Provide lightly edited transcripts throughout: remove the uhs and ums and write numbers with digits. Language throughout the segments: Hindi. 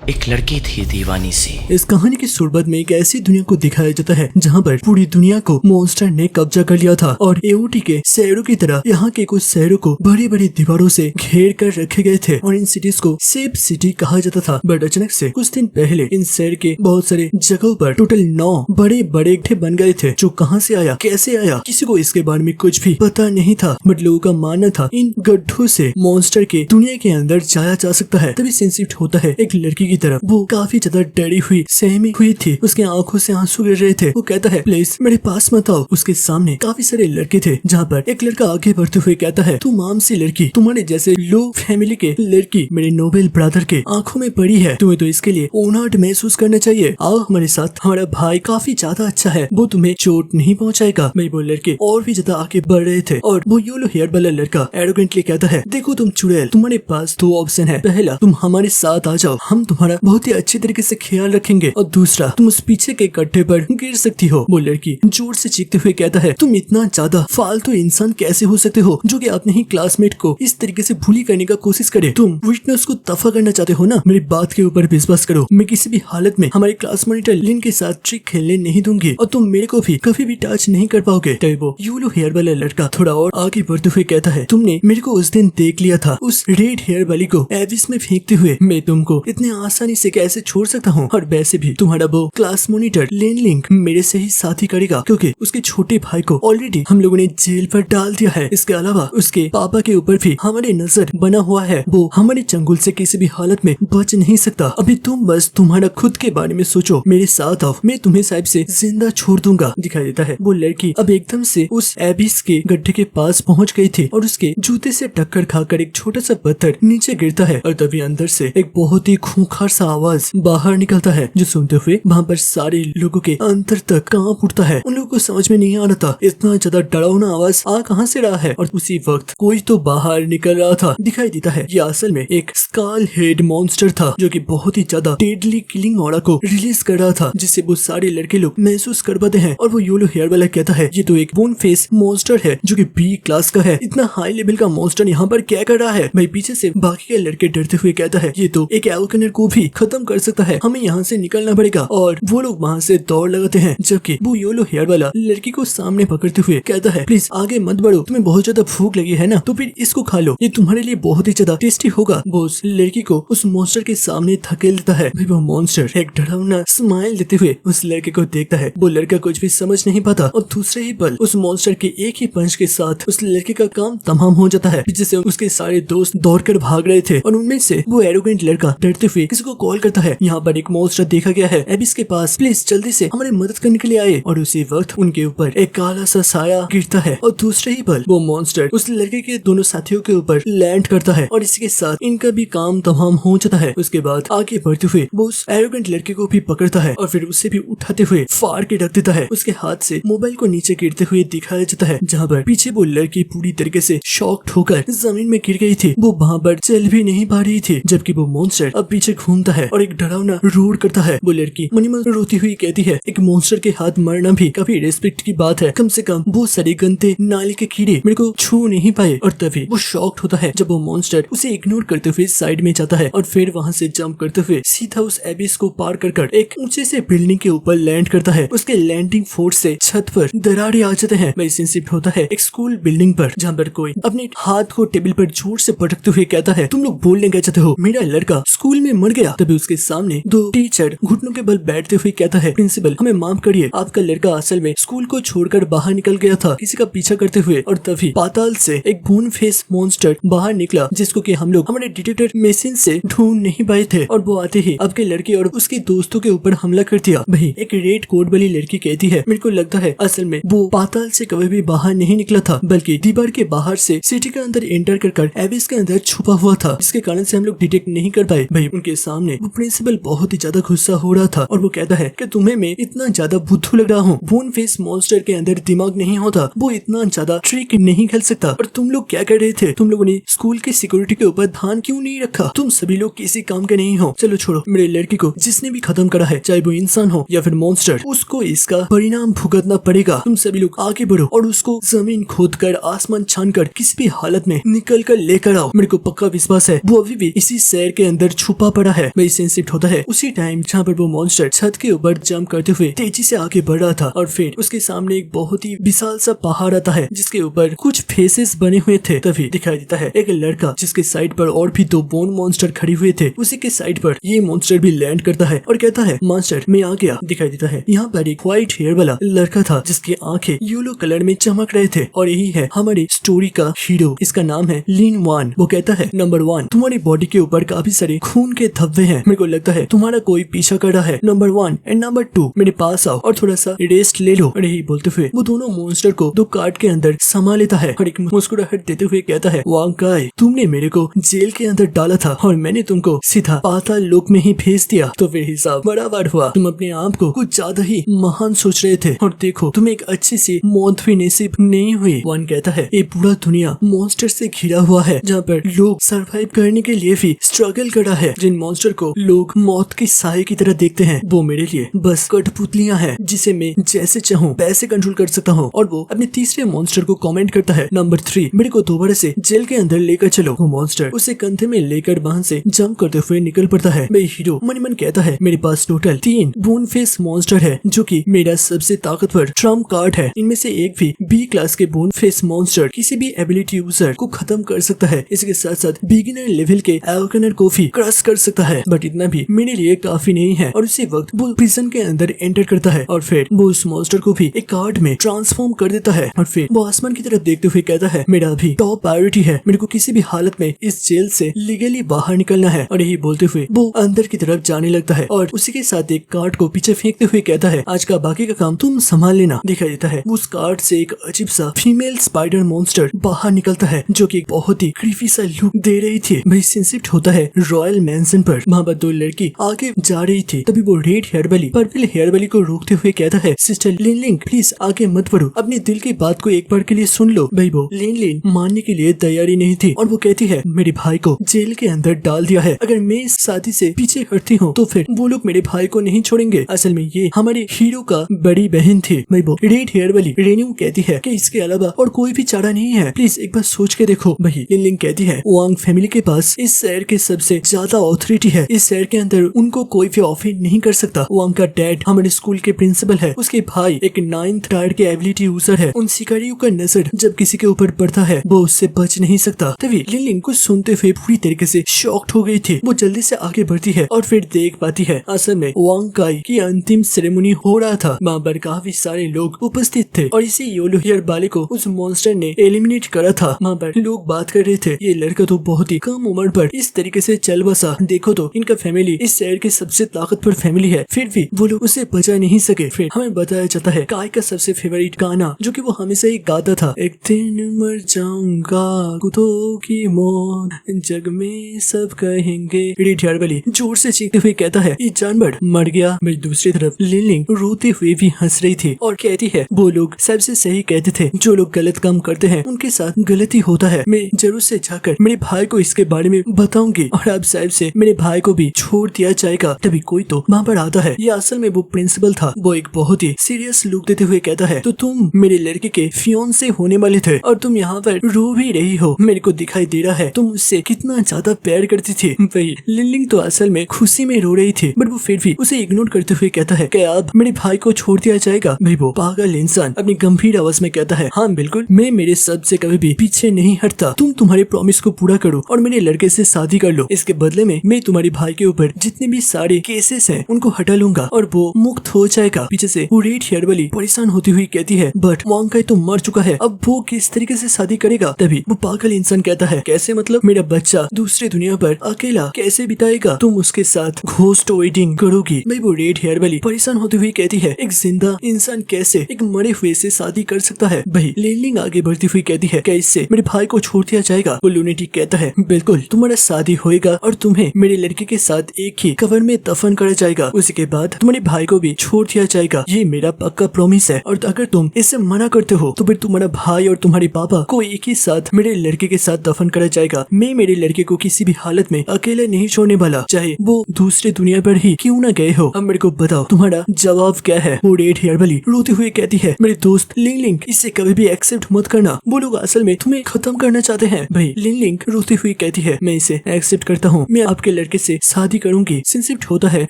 एक लड़की थी दीवानी सी। इस कहानी की शुरुआत में एक ऐसी दुनिया को दिखाया जाता है जहाँ पर पूरी दुनिया को मॉन्स्टर ने कब्जा कर लिया था और एओटी के शहरों की तरह यहाँ के कुछ शहरों को बड़ी बड़ी दीवारों से घेर कर रखे गए थे और इन सिटीज को सेफ सिटी कहा जाता था। बट अचानक से कुछ दिन पहले इन शहर के बहुत सारे जगहों पर टोटल 9 बड़े बड़े गड्ढे बन गए थे, जो कहाँ से आया, कैसे आया, किसी को इसके बारे में कुछ भी पता नहीं था। बट लोगों का मानना था इन गड्ढों से मॉन्स्टर के दुनिया के अंदर जाया जा सकता है। तभी सीन शिफ्ट होता है एक लड़की की तरफ। वो काफी ज्यादा डरी हुई सहमी हुई थी, उसके आंखों से आंसू गिर रहे थे। वो कहता है प्लीज मेरे पास मत आओ। उसके सामने काफी सारे लड़के थे, जहाँ पर एक लड़का आगे बढ़ते हुए कहता है तुम आम सी लड़की, तुम्हारे जैसे लो फैमिली के लड़की मेरे नोबेल ब्रदर के आंखों में पड़ी है, तुम्हें तो इसके लिए ओनर्ड महसूस करना चाहिए। आओ हमारे साथ, हमारा भाई काफी ज्यादा अच्छा है, वो तुम्हें चोट नहीं पहुँचाएगा। मैं वो लड़के और भी ज्यादा आगे बढ़ रहे थे और वो येलो हेयर वाला लड़का एरोगेंटली कहता है देखो तुम चुड़ैल, तुम्हारे पास 2 ऑप्शन है। पहला, तुम हमारे साथ आ जाओ, हम तुम्हारा बहुत ही अच्छी तरीके से ख्याल रखेंगे, और दूसरा तुम उस पीछे के गड्ढे पर गिर सकती हो। वो लड़की जोर से चीखते हुए कहता है तुम इतना ज्यादा फालतू इंसान कैसे हो सकते हो जो कि अपने ही क्लासमेट को इस तरीके से भूली करने का कोशिश करे। तुम विटनेस को दफा करना चाहते हो ना, मेरी बात के ऊपर विश्वास करो। मैं किसी भी हालत में हमारे क्लास मॉनिटर लिन के साथ ट्रिक खेलने नहीं दूंगी और तुम मेरे को भी कभी भी टच नहीं कर पाओगे। तभी वो येलो हेयर वाला लड़का थोड़ा और आगे बढ़ते हुए कहता है तुमने मेरे को उस दिन देख लिया था, उस रेड हेयर वाली को एविस में फेंकते हुए। मैं तुमको इतने आसानी से कैसे छोड़ सकता हूँ? और वैसे भी तुम्हारा वो क्लास मॉनिटर लेन लिंक मेरे से ही साथी करेगा, क्योंकि उसके छोटे भाई को ऑलरेडी हम लोगों ने जेल पर डाल दिया है। इसके अलावा उसके पापा के ऊपर भी हमारी नजर बना हुआ है, वो हमारे चंगुल से किसी भी हालत में बच नहीं सकता। अभी तुम बस तुम्हारा खुद के बारे में सोचो, मेरे साथ आओ, मैं तुम्हें साहिब से जिंदा छोड़ दूंगा। दिखाई देता है वो लड़की अब एकदम से उस एबिस के गड्ढे के पास पहुंच गई थी और उसके जूते से टक्कर खाकर एक छोटा सा पत्थर नीचे गिरता है और तभी अंदर से एक बहुत ही खूंखार सा आवाज बाहर निकलता है, जो सुनते हुए वहाँ पर सारे लोगों के अंदर तक कांप उठता है। उन लोगों को समझ में नहीं आ रहा था इतना ज्यादा डरावना आवाज आ कहाँ से रहा है, और उसी वक्त कोई तो बाहर निकल रहा था। दिखाई देता है ये असल में एक स्काल हेड मॉन्स्टर था, जो कि बहुत ही ज्यादा डेडली किलिंग ऑरा को रिलीज कर रहा था, जिससे वो सारे लड़के लोग महसूस कर पाते हैं। और वो येलो हेयर वाला कहता है ये तो एक बोन फेस मॉन्स्टर है जो कि बी क्लास का है, इतना हाई लेवल का मॉन्स्टर यहाँ पर क्या कर रहा है? भाई पीछे से बाकी के लड़के डरते हुए कहता है ये तो एक एल्केनर को भी खत्म कर सकता है, हमें यहाँ से निकलना पड़ेगा। और वो लोग वहाँ से दौड़ लगाते हैं, जबकि वो येलो हेयर वाला लड़की को सामने पकड़ते हुए कहता है प्लीज आगे मत बढ़ो, तुम्हें बहुत ज्यादा भूख लगी है ना, तो फिर इसको खा लो, ये तुम्हारे लिए बहुत ही ज्यादा टेस्टी होगा। वो उस लड़की को उस मॉन्स्टर के सामने धकेल देता है। वो मॉन्स्टर एक डरावना स्माइल देते हुए उस लड़के को देखता है। वो लड़का कुछ भी समझ नहीं पाता और दूसरे ही पल उस मॉन्स्टर के एक ही पंच के साथ उस लड़के का काम तमाम हो जाता है। पीछे से उसके सारे दोस्त दौड़कर भाग रहे थे और उनमें से वो एरोगेंट लड़का डरते हुए किसी को कॉल करता है यहाँ पर एक मॉन्स्टर देखा गया है एबिस के पास, प्लीज जल्दी से हमारी मदद करने के लिए आए। और उसी वक्त उनके ऊपर एक काला सा साया गिरता है और दूसरे ही पल वो मॉन्स्टर उस लड़के के दोनों साथियों के ऊपर लैंड करता है और इसके साथ इनका भी काम तमाम हो जाता है। उसके बाद आगे बढ़ते हुए वो उस एरोगेंट लड़के को भी पकड़ता है और फिर उसे भी उठाते हुए फाड़ के रख देता है। उसके हाथ से मोबाइल को नीचे गिरते हुए दिखाया जाता है, जहाँ पर पीछे वो लड़की पूरी तरीके से शॉक्ड होकर जमीन में गिर गई थी। वो वहाँ पर चल भी नहीं पा रही थी, जबकि वो मॉन्स्टर अब पीछे घूमता है और एक डरावना रोर करता है। वो लड़की मनी मन रोती हुई कहती है एक मॉन्स्टर के हाथ मरना भी काफी रेस्पेक्ट की बात है, कम से कम वो सारे गंदे नाले के कीड़े मेरे को छू नहीं पाए। और तभी वो शॉक्ड होता है जब वो मॉन्स्टर उसे इग्नोर करते हुए साइड में जाता है और फिर वहाँ से जंप करते हुए सीधा उस एबिस को पार कर एक ऊंचे से बिल्डिंग के ऊपर लैंड करता है। उसके लैंडिंग फोर्स से छत पर दरारें आ जाते हैं। वही सीन शिफ्ट होता है एक स्कूल बिल्डिंग पर, जहाँ पर कोई अपने हाथ को टेबल पर जोर से पटकते हुए कहता है तुम लोग बोलने क्या चाहते हो, मेरा लड़का स्कूल में मर गया। तभी उसके सामने 2 टीचर घुटनों के बल बैठते हुए कहता है प्रिंसिपल हमें माफ करिए, आपका लड़का असल में स्कूल को छोड़कर बाहर निकल गया था किसी का पीछा करते हुए। और तभी पाताल से एक बोन फेस मॉन्स्टर बाहर निकला, जिसको कि हम लोग हमारे डिटेक्टर मशीन से ढूंढ नहीं पाए थे, और वो आते ही आपके लड़के और उसके दोस्तों के ऊपर हमला कर दिया। वही एक रेड कोट वाली लड़की कहती है मेरे को लगता है असल में वो पाताल से कभी भी बाहर नहीं निकला था, बल्कि दीवार के बाहर से सिटी के अंदर एंटर कर एबिस के अंदर छुपा हुआ था, जिसके कारण से हम लोग डिटेक्ट नहीं कर पाए। भाई उनके सामने वो प्रिंसिपल बहुत ही ज्यादा गुस्सा हो रहा था और वो कहता है कि तुम्हें मैं इतना ज्यादा बुद्धू लग रहा हूँ, बोन फेस मॉन्स्टर के अंदर दिमाग नहीं होता, वो इतना ज्यादा ट्रिक नहीं खेल सकता। और तुम लोग क्या कर रहे थे, तुम लोगों ने स्कूल की सिक्योरिटी के ऊपर ध्यान क्यों नहीं रखा, तुम सभी लोग किसी काम के नहीं हो। चलो छोड़ो, मेरे लड़की को जिसने भी खत्म करा है, चाहे वो इंसान हो या फिर मॉन्स्टर, उसको इसका परिणाम भुगतना पड़ेगा। तुम सभी लोग आगे बढ़ो और उसको जमीन खोद कर आसमान छान कर किसी भी हालत में निकल कर लेकर आओ। मेरे को पक्का विश्वास है वो अभी भी इसी शहर के अंदर छुपा पड़ा है वही सीन शिफ्ट होता है उसी टाइम जहाँ पर वो मॉन्स्टर छत के ऊपर जंप करते हुए तेजी से आगे बढ़ रहा था और फिर उसके सामने एक बहुत ही विशाल सा पहाड़ आता है जिसके ऊपर कुछ फेसेस बने हुए थे। तभी दिखाई देता है एक लड़का जिसके साइड पर और भी 2 बोन मॉन्स्टर खड़े हुए थे। उसी के साइड पर ये मॉन्स्टर भी लैंड करता है और कहता है मास्टर मैं आ गया। दिखाई देता है यहाँ पर एक व्हाइट हेयर वाला लड़का था जिसकी आंखें येलो कलर में चमक रहे थे और यही है हमारी स्टोरी का हीरो। इसका नाम है लिन वान। वो कहता है नंबर 1 तुम्हारी बॉडी के ऊपर काफी सारे खून के धब्बे हैं, मेरे को लगता है तुम्हारा कोई पीछा कर रहा है। नंबर 1 एंड नंबर 2 मेरे पास आओ और थोड़ा सा रेस्ट ले लो। और यही बोलते हुए वो दोनों मॉन्स्टर को 2 कार्ड के अंदर समा लेता है और एक मुस्कुराहट देते हुए कहता है वांग काई तुमने मेरे को जेल के अंदर डाला था और मैंने तुमको सीधा पाताल लोक में ही भेज दिया, तो फिर हिसाब बराबर हुआ। तुम अपने आप को कुछ ज्यादा ही महान सोच रहे थे और देखो तुम्हें एक अच्छी सी मौत भी नसीब नहीं हुई। वान कहता है ये पूरा दुनिया मॉन्स्टर से घिरा हुआ है जहाँ पर लोग सरवाइव करने के लिए भी स्ट्रगल कर रहा है। जिन मॉन्स्टर को लोग मौत के साये की तरह देखते हैं वो मेरे लिए बस कठपुतलियां हैं जिसे मैं जैसे चाहूँ वैसे कंट्रोल कर सकता हूँ। और वो अपने तीसरे मॉन्स्टर को कमेंट करता है नंबर 3 मेरे को दोबारा से जेल के अंदर लेकर चलो। वो मॉन्स्टर उसे कंधे में लेकर वहाँ से जंप करते हुए निकल पड़ता है। मैं हीरो मन मन कहता है मेरे पास टोटल 3 बोन फेस मॉन्स्टर है जो कि मेरा सबसे ताकतवर ट्रम्प कार्ड है। इनमें से एक भी बी क्लास के बोन फेस मॉन्स्टर किसी भी एबिलिटी यूजर को खत्म कर सकता है। इसके साथ साथ बिगिनर लेवल के एवोकनर को भी क्रश कर सकता है। बट इतना भी मेरे लिए काफी नहीं है। और उसी वक्त वो प्रिजन के अंदर एंटर करता है और फिर वो उस मॉन्स्टर को भी एक कार्ड में ट्रांसफॉर्म कर देता है। और फिर वो आसमान की तरफ देखते हुए कहता है मेरा अभी टॉप प्रायोरिटी है, मेरे को किसी भी हालत में इस जेल से लीगली बाहर निकलना है। और यही बोलते हुए वो अंदर की तरफ जाने लगता है और उसी के साथ एक कार्ड को पीछे फेंकते हुए कहता है आज का बाकी का काम तुम संभाल लेना। दिखाई देता है उस कार्ड से एक अजीब सा फीमेल स्पाइडर मॉन्स्टर बाहर निकलता है जो कि बहुत ही क्रीपी सा लुक दे रही थी। वही सीन शिफ्ट होता है रॉयल मैंसन पर। वहाँ पर 2 लड़की आगे जा रही थी। तभी वो रेड हेयर वाली पर्पल हेयर वाली को रोकते हुए कहता है सिस्टर लिन लिंग प्लीज आगे मत बढ़ो, अपने दिल की बात को एक बार के लिए सुन लो। भाई वो लिन लिन मानने के लिए तैयारी नहीं थी और वो कहती है मेरे भाई को जेल के अंदर डाल दिया है, अगर मैं इस शादी से पीछे हटती हूँ तो फिर वो लोग मेरे भाई को नहीं छोड़ेंगे। असल में ये हमारे हीरो का बड़ी बहन थी। भाई वो रेड हेयर वाली रेन्यू कहती है कि इसके अलावा और कोई भी चारा नहीं है, प्लीज एक बार सोच के देखो। वही लिन लिंग कहती है वांग फैमिली के पास इस शहर के सबसे ज्यादा ऑथोरिटी है, इस शहर के अंदर उनको कोई भी ऑफेंड नहीं कर सकता। वांग का डैड हमारे स्कूल के प्रिंसिपल है, उसके भाई एक 9th टायर के एबिलिटी यूजर है। उन शिकारियों का नजर जब किसी के ऊपर पड़ता है वो उससे बच नहीं सकता। तभी लिन लिंग को सुनते हुए पूरी तरीके से शॉक्ड हो गई थी। वो जल्दी से आगे बढ़ती है और फिर देख पाती है असल में वांग काई की अंतिम सेरेमनी हो रहा था। वहाँ पर काफी सारे लोग उपस्थित थे और इसी येलो हेयर बाले को उस मॉन्स्टर ने एलिमिनेट करा था। वहाँ पर लोग बात कर रहे थे ये लड़का तो बहुत ही कम उम्र पर इस तरीके से चल बसा, देखो तो इनका फैमिली इस शहर की सबसे ताकतवर फैमिली है, फिर भी वो लोग उसे बचा नहीं सके। फिर हमें बताया जाता है काय का सबसे फेवरेट गाना जो कि वो हमेशा ही गाता था, एक दिन मर जाऊंगा कुत्तों की मौत जग में सब कहेंगे। रेड हेयर वाली जोर से चीखते हुए कहता है ये जानवर मर गया। मेरी दूसरी तरफ लिन लिंग रोते हुए भी हंस रही थी और कहती है वो लोग सबसे सही कहते थे, जो लोग गलत काम करते हैं उनके साथ गलती होता है। मैं जरूर से जाकर मेरे भाई को इसके बारे में बताऊंगी और अब साहब से मेरे भाई को भी छोड़ दिया जाएगा। तभी कोई तो वहाँ पर आता है, ये असल में वो प्रिंसिपल था। वो एक बहुत ही सीरियस लुक देते हुए कहता है तो तुम मेरे लड़के के फियोंसे होने वाले थे और तुम यहाँ पर रो भी रही हो, मेरे को दिखाई दे रहा है तुम उससे कितना ज्यादा प्यार करती थी। वही लिन लिंग तो असल में खुशी में रो रही थी बट वो फिर भी उसे इग्नोर करते हुए कहता है क्या अब मेरे भाई को छोड़ दिया जाएगा। भाई वो पागल इंसान अपनी गंभीर आवाज में कहता है हाँ बिल्कुल, मैं मेरे सब से कभी भी पीछे नहीं हटता, तुम तुम्हारे प्रॉमिस को पूरा करो और मेरे लड़के से शादी कर लो। इसके बदले में मैं तुम्हारे भाई के ऊपर जितने भी सारे केसेस हैं उनको हटा लूंगा और वो मुक्त हो जाएगा। पीछे से वो रेड हेयर वाली परेशान होती हुई कहती है बट वांग काई तो मर चुका है, अब वो किस तरीके से शादी करेगा। तभी वो पागल इंसान कहता है कैसे मतलब, मेरा बच्चा दूसरी दुनिया पर अकेला कैसे बिताएगा, तुम उसके साथ घोस्ट वेडिंग करोगी। भाई वो रेड हेयर वाली परेशान होती हुई कहती है एक जिंदा इंसान कैसे एक मरे हुए से शादी कर सकता है। भाई लिन लिंग आगे बढ़ती हुई कहती है क्या इससे मेरे भाई को छोड़ दिया जाएगा। वो लूनेटिक कहता है बिल्कुल, तुम्हारा शादी होएगा और तुम्हें मेरे लड़के के साथ एक ही कवर में दफन करा जाएगा, उसी के बाद तुम्हारे भाई को भी छोड़ दिया जाएगा, ये मेरा पक्का प्रॉमिस है। और अगर तुम इससे मना करते हो तो फिर तुम्हारा भाई और तुम्हारे पापा को एक ही साथ मेरे लड़के के साथ दफन करा जाएगा। मैं मेरे लड़के को किसी भी हालत में अकेले नहीं छोड़ने वाला, चाहे वो दूसरी दुनिया पर ही क्यों ना गए हो। अब मेरे को बताओ तुम्हारा जवाब क्या है। वो रेड हेयर वाली रोते हुए कहती है मेरे दोस्त लिन लिंग इसे कभी भी एक्सेप्ट मत करना, वो लोग असल में तुम्हें खत्म करना चाहते हैं। भाई लिन लिंग रोती हुई कहती है मैं इसे एक्सेप्ट करता हूँ, मैं आपके लड़के से शादी करूंगी। सीन शिफ्ट होता है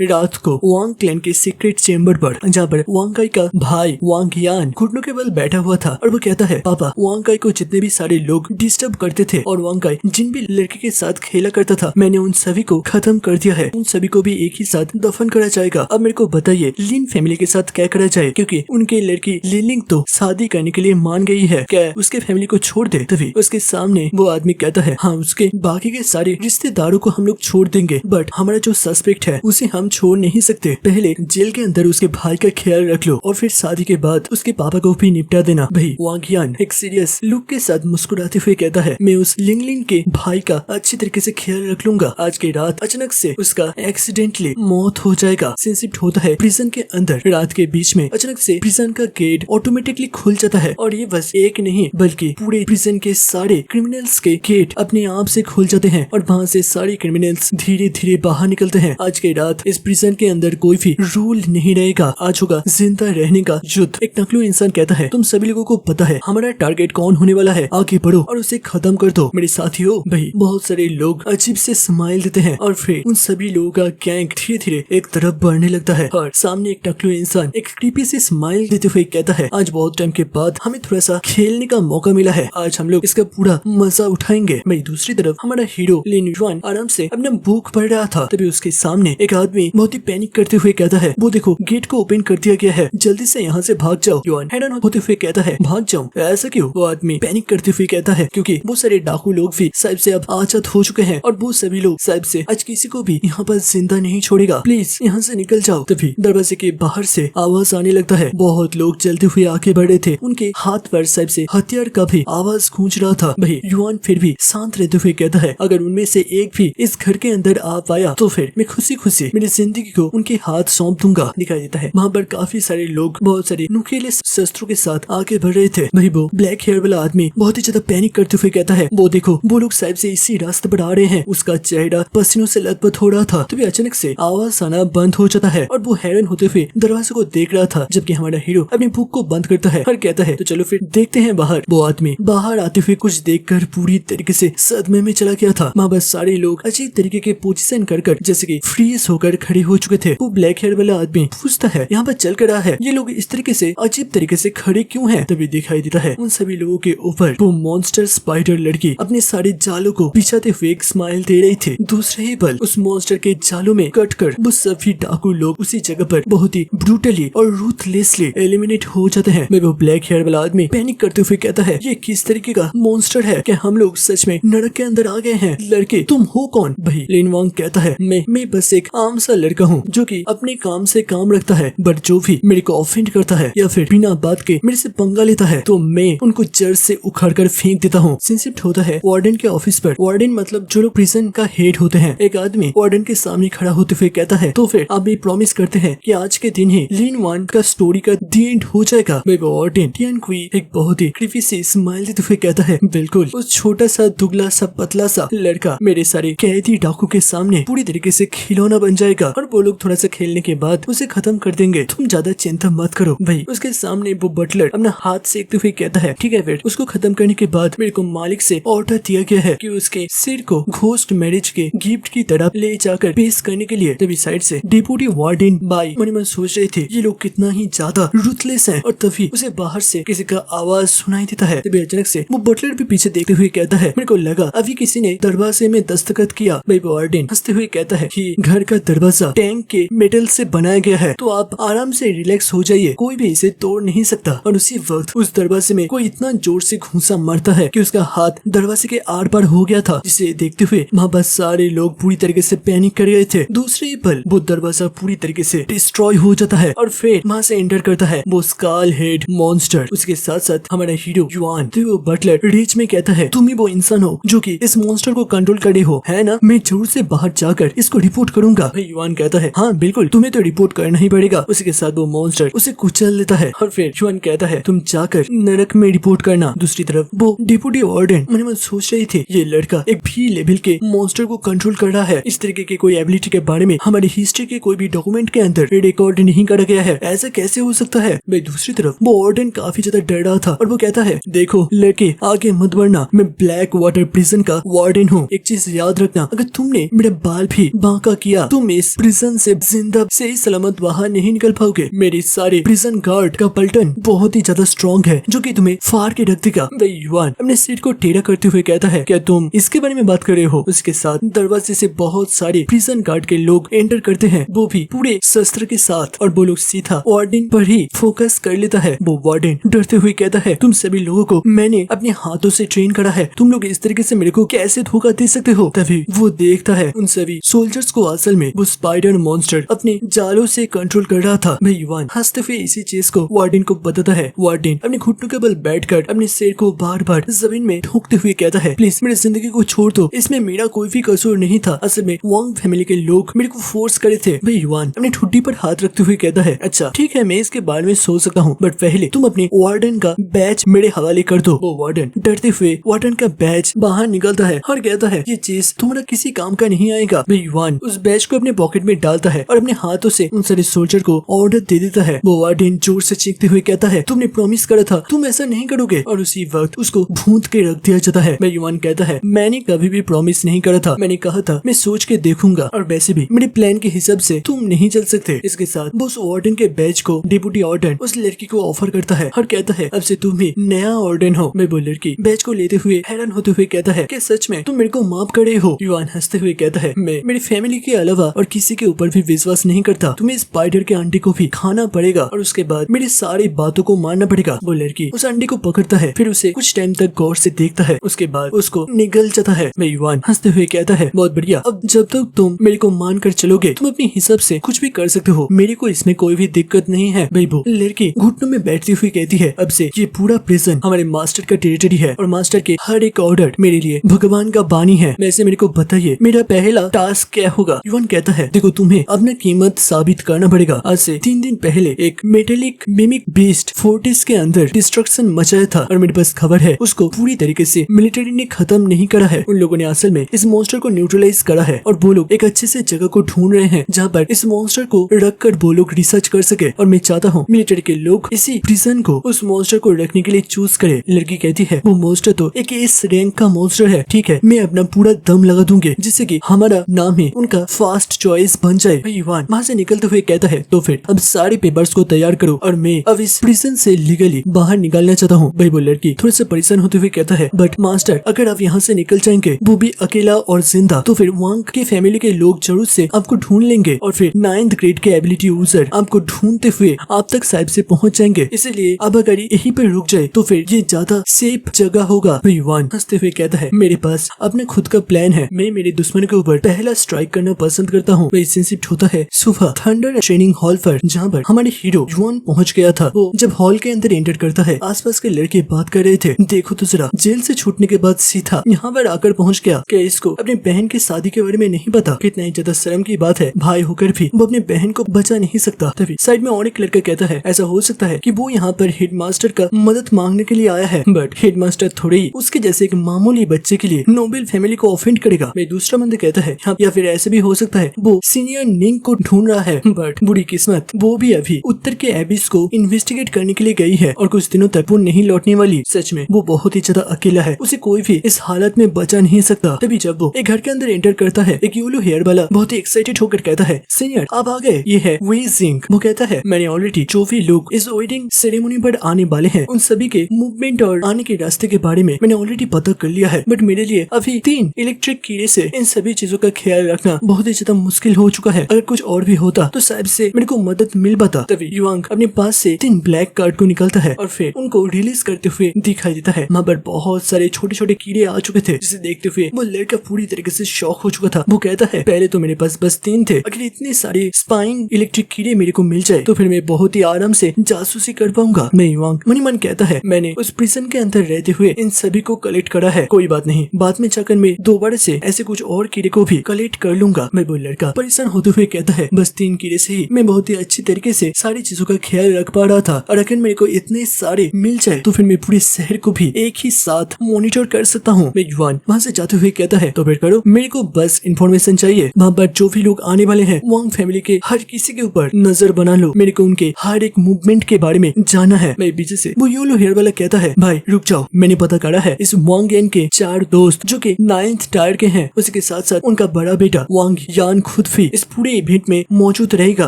रात को वांग क्लैन के सीक्रेट चेम्बर पर, जहाँ पर वांग काई का भाई वांग यान घुटनों के बल बैठा हुआ था और वो कहता है पापा, वांग काई को जितने भी सारे लोग डिस्टर्ब करते थे और वांग काई जिन भी लड़के के साथ खेला करता था, मैंने उन सभी को खत्म कर दिया है। उन सभी को भी एक ही साथ दफन करा जाएगा। अब मेरे को बताइए लिन फैमिली के साथ क्या करा जाए, क्योंकि उनकी लड़की लिलिंग तो शादी करने के लिए मान गई है। क्या उसके फैमिली को छोड़ दे? तभी उसके सामने वो आदमी कहता है हाँ, उसके बाकी के सारे रिश्तेदारों को हम लोग छोड़ देंगे, बट हमारा जो सस्पेक्ट है उसे हम छोड़ नहीं सकते। पहले जेल के अंदर उसके भाई का ख्याल रख लो और फिर शादी के बाद उसके पापा को भी निपटा देना। भाई वांग यान एक सीरियस लुक के साथ मुस्कुराते हुए कहता है मैं उस लिंगलिंग के भाई का अच्छी तरीके से ख्याल रख लूंगा। आज की रात अचानक से उसका एक्सीडेंटली मौत हो जाएगा। सीन शिफ्ट होता है प्रिजन के अंदर। रात के बीच में अचानक से प्रिजन का गेट ऑटोमेटिकली खुल जाता है और ये बस एक नहीं बल्कि पूरे प्रिजन के सारे क्रिमिनल्स के गेट अपने आप से खुल जाते हैं और वहाँ से सारे क्रिमिनल्स धीरे धीरे बाहर निकलते हैं। आज की रात इस प्रिजन के अंदर कोई भी रूल नहीं रहेगा। आज होगा जिंदा रहने का युद्ध। एक नकली इंसान कहता है तुम सभी लोगों को पता है हमारा टारगेट कौन होने वाला है, आगे बढ़ो और उसे खत्म कर दो मेरे साथियों। भाई बहुत सारे लोग अजीब से स्माइल देते हैं और फिर उन सभी लोगों का गैंग धीरे धीरे एक तरफ बढ़ने लगता है और सामने एक टकलू इंसान एक क्रीपी से स्माइल देते हुए कहता है आज बहुत टाइम के बाद हमें थोड़ा सा खेलने का मौका मिला है, आज हम लोग इसका पूरा मजा उठाएंगे। वहीं दूसरी तरफ हमारा हीरो लिन युआन आराम से अपना बुक पढ़ रहा था। तभी उसके सामने एक आदमी बहुत ही पैनिक करते हुए कहता है वो देखो गेट को ओपन कर दिया गया है, जल्दी से यहाँ से भाग जाओ। युआन हैरान होते हुए कहता है भाग जाऊँ? ऐसा क्यों? वो आदमी पैनिक करते हुए कहता है क्योंकि बहुत सारे डाकू लोग भी साहिब से अब आजाद हो चुके हैं और वो सभी लोग साहिब से आज किसी को भी यहाँ पर जिंदा नहीं छोड़ेगा, प्लीज यहाँ से निकल जाओ। तभी दरवाजे के बाहर से आवाज आने लगता है। बहुत लोग चलते हुए आगे बढ़े थे, उनके हाथ पर साहिब से हथियार का भी आवाज गूंज रहा था। भाई युआन फिर भी शांत रहते हुए कहता है अगर उनमें से एक भी इस घर के अंदर आ पाया तो फिर मैं खुशी खुशी मेरी जिंदगी को उनके हाथ सौंप दूंगा। दिखाई देता है वहाँ पर काफी सारे लोग बहुत सारे नुकीले शस्त्रों के साथ आगे बढ़ रहे थे। भाई वो ब्लैक हेयर वाला आदमी बहुत ही ज्यादा पैनिक करते हुए कहता है वो देखो वो लोग साहिब से इसी रास्ते पर आ रहे हैं। उसका चेहरा पसीनों से लथपथ हो रहा था। तभी अचानक से आवाज आना बंद हो जाता है और वो हैरान होते हुए दरवाजे को देख रहा था, जबकि हमारा हीरो अपनी बुक को बंद करता है और कहता है तो चलो फिर देखते हैं बाहर। वो आदमी बाहर आते हुए कुछ देखकर पूरी तरीके से सदमे में चला गया था। वहाँ बस सारे लोग अजीब तरीके के पोजीशन कर जैसे कि फ्रीज होकर खड़े हो चुके थे। वो ब्लैक हेयर वाला आदमी पूछता है यहाँ पर चल कर रहा है, ये लोग इस तरीके से अजीब तरीके से खड़े क्यों हैं? तभी दिखाई देता है उन सभी लोगों के ऊपर वो मॉन्स्टर स्पाइडर लड़की अपने सारे जालों को बिछाते हुए एक स्माइल दे रही थी। दूसरे ही पल उस मॉन्स्टर के जालों में कटकर वो सभी डाकू लोग उसी जगह पर बहुत ही ब्रूटली और रूथलेसली एलिमिनेट हो जाते हैं। मैं वो ब्लैक हेयर वाला आदमी पैनिक करते हुए कहता है ये किस तरीके का मॉन्स्टर है? क्या हम लोग सच में नरक के अंदर आ गए हैं? लड़के तुम हो कौन? भाई लिन वांग कहता है मैं बस एक आम सा लड़का हूँ जो कि अपने काम से काम रखता है, बट जो भी मेरे को ऑफेंड करता है या फिर बिना बात के मेरे से पंगा लेता है तो मैं उनको जड़ से उखाड़ कर फेंक देता हूँ। सीन शिफ्ट होता है वार्डन के ऑफिस पर। वार्डन मतलब जो लोग प्रिजन का हेड होते हैं। एक आदमी वार्डन के सामने खड़ा होते हुए कहता है तो फिर आप भी प्रॉमिस करते हैं कि आज के दिन ही लिन वान का स्टोरी का दी एंड हो जाएगा। वार्डन टियान क्वी एक बहुत ही क्रीपी सी स्माइल देते हुए कहता है बिल्कुल। उस छोटा सा दुगला सा पतला सा लड़का मेरे सारे कैदी डाकू के सामने पूरी तरीके से खिलौना बन जाएगा और वो लोग थोड़ा सा खेलने के बाद उसे खत्म कर देंगे। तुम ज्यादा चिंता मत करो। भाई उसके सामने वो बटलर अपना हाथ सेकते हुए कहता है ठीक है फिर उसको खत्म करने के बाद मेरे को मालिक से ऑर्डर दिया गया है कि उसके सिर को घोस्ट मैरिज के गिफ्ट की तरफ ले जाकर पेश करने के लिए। तभी साइड से डिप्टी वार्डन बाई मन मन सोच रहे थे ये लोग कितना ही ज्यादा रूथलेस हैं और तभी उसे बाहर से किसी का आवाज सुनाई देता है। तभी अचानक से वो बटलर भी पीछे देखते हुए कहता है मेरे को लगा अभी किसी ने दरवाजे में दस्तखत किया। भाई वार्डन हंसते हुए कहता है कि घर का दरवाजा टैंक के मेटल से बनाया गया है तो आप आराम से रिलैक्स हो जाइए, कोई भी इसे तोड़ नहीं सकता। और उसी वक्त उस दरवाजे में कोई इतना जोर से घूंसा मारता है कि उसका हाथ दरवाजे के आर पार हो गया था, जिसे देखते हुए वहाँ बस सारे लोग पूरी तरीके से पैनिक कर गए थे। दूसरे ही पल वो दरवाजा पूरी तरीके से डिस्ट्रॉय हो जाता है और फिर वहाँ से एंटर करता है वो स्काल हेड मॉन्स्टर। उसके साथ साथ हमारा हीरो युआन। तो वो बटलर रीच में कहता है तुम ही वो इंसान हो जो कि इस मॉन्स्टर को कंट्रोल करे हो, है ना? मैं जरूर से बाहर जाकर इसको रिपोर्ट करूंगा। भाई युआन कहता है हाँ बिल्कुल, तुम्हें तो रिपोर्ट करना ही पड़ेगा। उसी के साथ वो मॉन्स्टर उसे कुचल लेता है और फिर युआन कहता है तुम जाकर नरक में रिपोर्ट करना। दूसरी तरफ वो डिप्टी वार्डन मन में सोच रही थी ये लड़का एक भी लेवल के मॉन्स्टर को कंट्रोल कर रहा है। इस तरीके के कोई एबिलिटी के बारे में हमारी हिस्ट्री के कोई भी डॉक्यूमेंट के अंदर रिकॉर्ड नहीं करा गया है, ऐसा कैसे हो सकता है? भाई दूसरी तरफ वो वार्डन काफी ज्यादा डर रहा था और वो कहता है देखो लड़के आगे मत बढ़ना, मैं ब्लैक वाटर प्रिजन का वार्डन हूँ। एक चीज याद रखना, अगर तुमने तुमने मेरा बाल भी बांका किया। तुम इस प्रिजन से जिंदा सही सलामत बाहर नहीं निकल पाओगे। मेरे सारे प्रिजन गार्ड का पलटन बहुत ही ज्यादा स्ट्रॉन्ग है जो कि तुम्हें फाड़ के रख देगा। वे युआन अपने सिर को टेढ़ा करते हुए कहता है, क्या तुम इसके बारे में बात कर रहे हो? उसके साथ दरवाजे से बहुत सारे प्रिजन गार्ड के लोग एंटर करते हैं, वो भी पूरे शस्त्र के साथ, और वो लोग सीधा वार्डन पर ही फोकस कर लेता है। वो वार्डन डरते हुए कहता है, तुम सभी लोगों को मैंने अपने हाथों से ट्रेन करा है, तुम लोग इस तरीके से मेरे को कैसे धोखा दे सकते हो? तभी वो देखता है उन सभी सोल्जर्स को असल में वो स्पाइडर मॉन्स्टर अपने जालों से कंट्रोल कर रहा था। भाई युआन हंसते हुए इसी चीज को वार्डन को बताता है। वार्डन अपने घुटनों के बल बैठकर अपने सिर को बार बार जमीन में ठोकते हुए कहता है, प्लीज मेरी जिंदगी को छोड़ दो, इसमें मेरा कोई भी कसूर नहीं था। असल में वांग फैमिली के लोग मेरे को फोर्स करे थे। भाई युआन अपनी ठुड्डी पर हाथ रखते हुए कहता है, अच्छा ठीक है, मैं इसके बारे में सोच सकता हूँ, बट पहले तुम अपने वार्डन का बैच मेरे हवाले कर दो। वो वार्डन डरते हुए वार्डन का बैच बाहर निकलता है और कहता है, ये चीज तुम्हारा किसी काम का नहीं आएगा। भाई युआन उस बैच को अपने पॉकेट में डालता है और अपने हाथों से उन सारे सोल्जर को ऑर्डर दे देता है। वो वार्डन जोर से चीखते हुए कहता है, तुमने प्रॉमिस करा था तुम ऐसा नहीं करोगे, और उसी वक्त उसको भूंद के रख दिया जाता है। भाई युआन कहता है, मैंने कभी भी प्रॉमिस नहीं करा था, मैंने कहा था मैं सोच के देखूंगा, और वैसे भी मेरे प्लान के हिसाब से तुम नहीं चल सकते। इसके साथ वो उस वार्डन के बैच को डिप्टी वार्डन उस लड़की को ऑफर करता है और कहता है, अब से तुम ही नया वार्डन हो। मैं वो लड़की बैच को लेते हुए हैरान होते हुए कहता है, क्या सच में तुम मेरे को माफ करे हो? युआन हंसते हुए कहता है, मैं मेरी फैमिली के अलावा और किसी के ऊपर भी विश्वास नहीं करता, तुम्हें स्पाइडर के अंडे को भी खाना पड़ेगा और उसके बाद मेरी सारी बातों को मानना पड़ेगा। वो लड़की उस अंडे को पकड़ता है, फिर उसे कुछ टाइम तक गौर से देखता है, उसके बाद उसको निगल जाता है। मैं युआन हंसते हुए कहता है, बहुत बढ़िया, अब जब तक तुम मेरे को मान कर चलोगे तुम अपने हिसाब से कुछ भी कर सकते हो, मेरे को इसमें कोई भी दिक्कत नहीं है। भाई वो लड़की घुटनों में बैठती हुई कहती है, अब से ये पूरा प्रिजन हमारे मास्टर का टेरिटरी है और मास्टर के हर एक ऑर्डर मेरे लिए भगवान का बानी है। वैसे मेरे को बताइए मेरा पहला टास्क क्या होगा? युआन कहता है, देखो तुम्हें अपना कीमत साबित करना पड़ेगा। आज से 3 दिन पहले एक मेटेलिक मिमिक बीस्ट फोर्टिस के अंदर डिस्ट्रक्शन मचाया था और मेरे पास खबर है उसको पूरी तरीके से मिलिट्री ने खत्म नहीं करा है। उन लोगों ने असल में इस मॉन्स्टर को न्यूट्रलाइज करा है और वो लोग एक अच्छे से जगह को ढूंढ रहे हैं जहाँ पर इस मॉन्स्टर को रख कर वो लोग रिसर्च कर सके, और मैं चाहता हूँ मिलिट्री के लोग इसी प्रिजन को उस मॉन्स्टर को रखने के लिए चूज करे। लड़की कहती है, वो मॉन्स्टर तो एक एस रैंक का मॉन्स्टर है, ठीक है मैं अपना पूरा दम लगा दूंगी जिससे कि हमारा नाम ही उनका फास्ट चॉइस बन जाए। युआन वहाँ से निकलते हुए कहता है, तो फिर अब सारे पेपर्स को तैयार करो और मैं अब इस प्रिजन से लीगली बाहर निकलना चाहता हूँ। भाई वो लड़की थोड़ा सा परेशान होते हुए कहता है, बट मास्टर अगर आप यहाँ से निकल जाएंगे वो भी अकेला और जिंदा, तो फिर वांग के फैमिली के लोग जरूर से आपको ढूंढ लेंगे और फिर 9th ग्रेड के एबिलिटी यूजर आपको ढूंढते हुए आप तक शायद से पहुंच जाएंगे, इसलिए अब अगर यहीं पर रुक जाए तो फिर ये ज्यादा सेफ जगह होगा। युआन हंसते हुए कहता है, मेरे पास अपना खुद का प्लान है, मैं मेरे दुश्मन के ऊपर पहला स्ट्राइक करना पसंद करता हूँ। वही शिफ्ट होता है सुबह थंडर ट्रेनिंग हॉल पर जहाँ पर हमारे हीरो युआन पहुँच गया था। वो जब हॉल के अंदर एंटर करता है आसपास के लड़के बात कर रहे थे, देखो तो जरा जेल से छूटने के बाद सीधा यहाँ पर आकर पहुँच गया। क्या इसको अपने बहन की शादी के बारे में नहीं पता? कितना ही ज्यादा शर्म की बात है, भाई होकर भी वो अपने बहन को बचा नहीं सकता। तभी साइड में और एक लड़का कहता है, ऐसा हो सकता है कि वो यहाँ पर हेडमास्टर का मदद मांगने के लिए आया है, बट हेडमास्टर थोड़ी ही उसके जैसे एक मामूली बच्चे के लिए नोबेल फैमिली को ऑफेंड करेगा। मैं दूसरा बंदा कहता है, या फिर ऐसे भी हो सकता है वो सीनियर निंग को ढूंढ रहा है, बट बुरी किस्मत वो भी अभी उत्तर के एबिस को इन्वेस्टिगेट करने के लिए गई है और कुछ दिनों तक वो नहीं लौटने वाली। सच में वो बहुत ही ज्यादा अकेला है, उसे कोई भी इस हालत में बचा नहीं सकता। तभी जब वो एक घर के अंदर एंटर करता है, एक येलो हेयर वाला बहुत ही एक्साइटेड होकर कहता है, सीनियर आप आ गए, ये है वी जिंग। वो कहता है, मैंने ऑलरेडी जो भी लोग इस वेडिंग सेरेमनी पर आने वाले हैं उन सभी के मूवमेंट और आने के रास्ते के बारे में मैंने ऑलरेडी पता कर लिया है, बट मेरे लिए अभी 3 इलेक्ट्रिक कीड़े से इन सभी चीजों का ख्याल रखना बहुत ही ज्यादा मुश्किल हो चुका है। अगर कुछ और भी होता तो शायद से मेरे को मदद मिल पाता। तभी युआंग अपने पास से 3 ब्लैक कार्ड को निकालता है और फिर उनको रिलीज करते हुए दिखाई देता है। वहाँ पर बहुत सारे छोटे छोटे कीड़े आ चुके थे, जिसे देखते हुए वो लड़का पूरी तरीके से शॉक हो चुका था। वो कहता है, पहले तो मेरे पास बस 3 थे, अगर इतने सारे स्पाइंग इलेक्ट्रिक कीड़े मेरे को मिल जाए तो फिर मैं बहुत ही आराम से जासूसी कर पाऊंगा। मैं युआंग मनी मन कहता है, मैंने उस प्रिजन के अंदर रहते हुए इन सभी को कलेक्ट करा है, कोई बात नहीं, बाद में जाकर मैं दोबारा से ऐसे कुछ और कीड़े को भी कलेक्ट कर लूंगा। मैं वो लड़का परेशान होते हुए कहता है, बस 3 कीड़े से ही मैं बहुत ही अच्छी तरीके से सारी चीजों का ख्याल रख पा रहा था, और अगर मेरे को इतने सारे मिल जाए तो फिर मैं पूरे शहर को भी एक ही साथ मॉनिटर कर सकता हूँ। मैं युआन वहाँ से जाते हुए कहता है, तो फिर करो, मेरे को बस इन्फॉर्मेशन चाहिए, वहाँ पर जो भी लोग आने वाले हैं वांग फैमिली के हर किसी के ऊपर नजर बना लो, मेरे को उनके हर एक मूवमेंट के बारे में जाना है। मैं पीछे से वो येलो हेयर वाला कहता है, भाई रुक जाओ, मैंने पता करा है इस वांग गैंग के 4 दोस्त जो कि 9th टायर के हैं, उसके साथ साथ उनका बड़ा बेटा वांग यान खुद भी इस पूरे इवेंट में मौजूद रहेगा।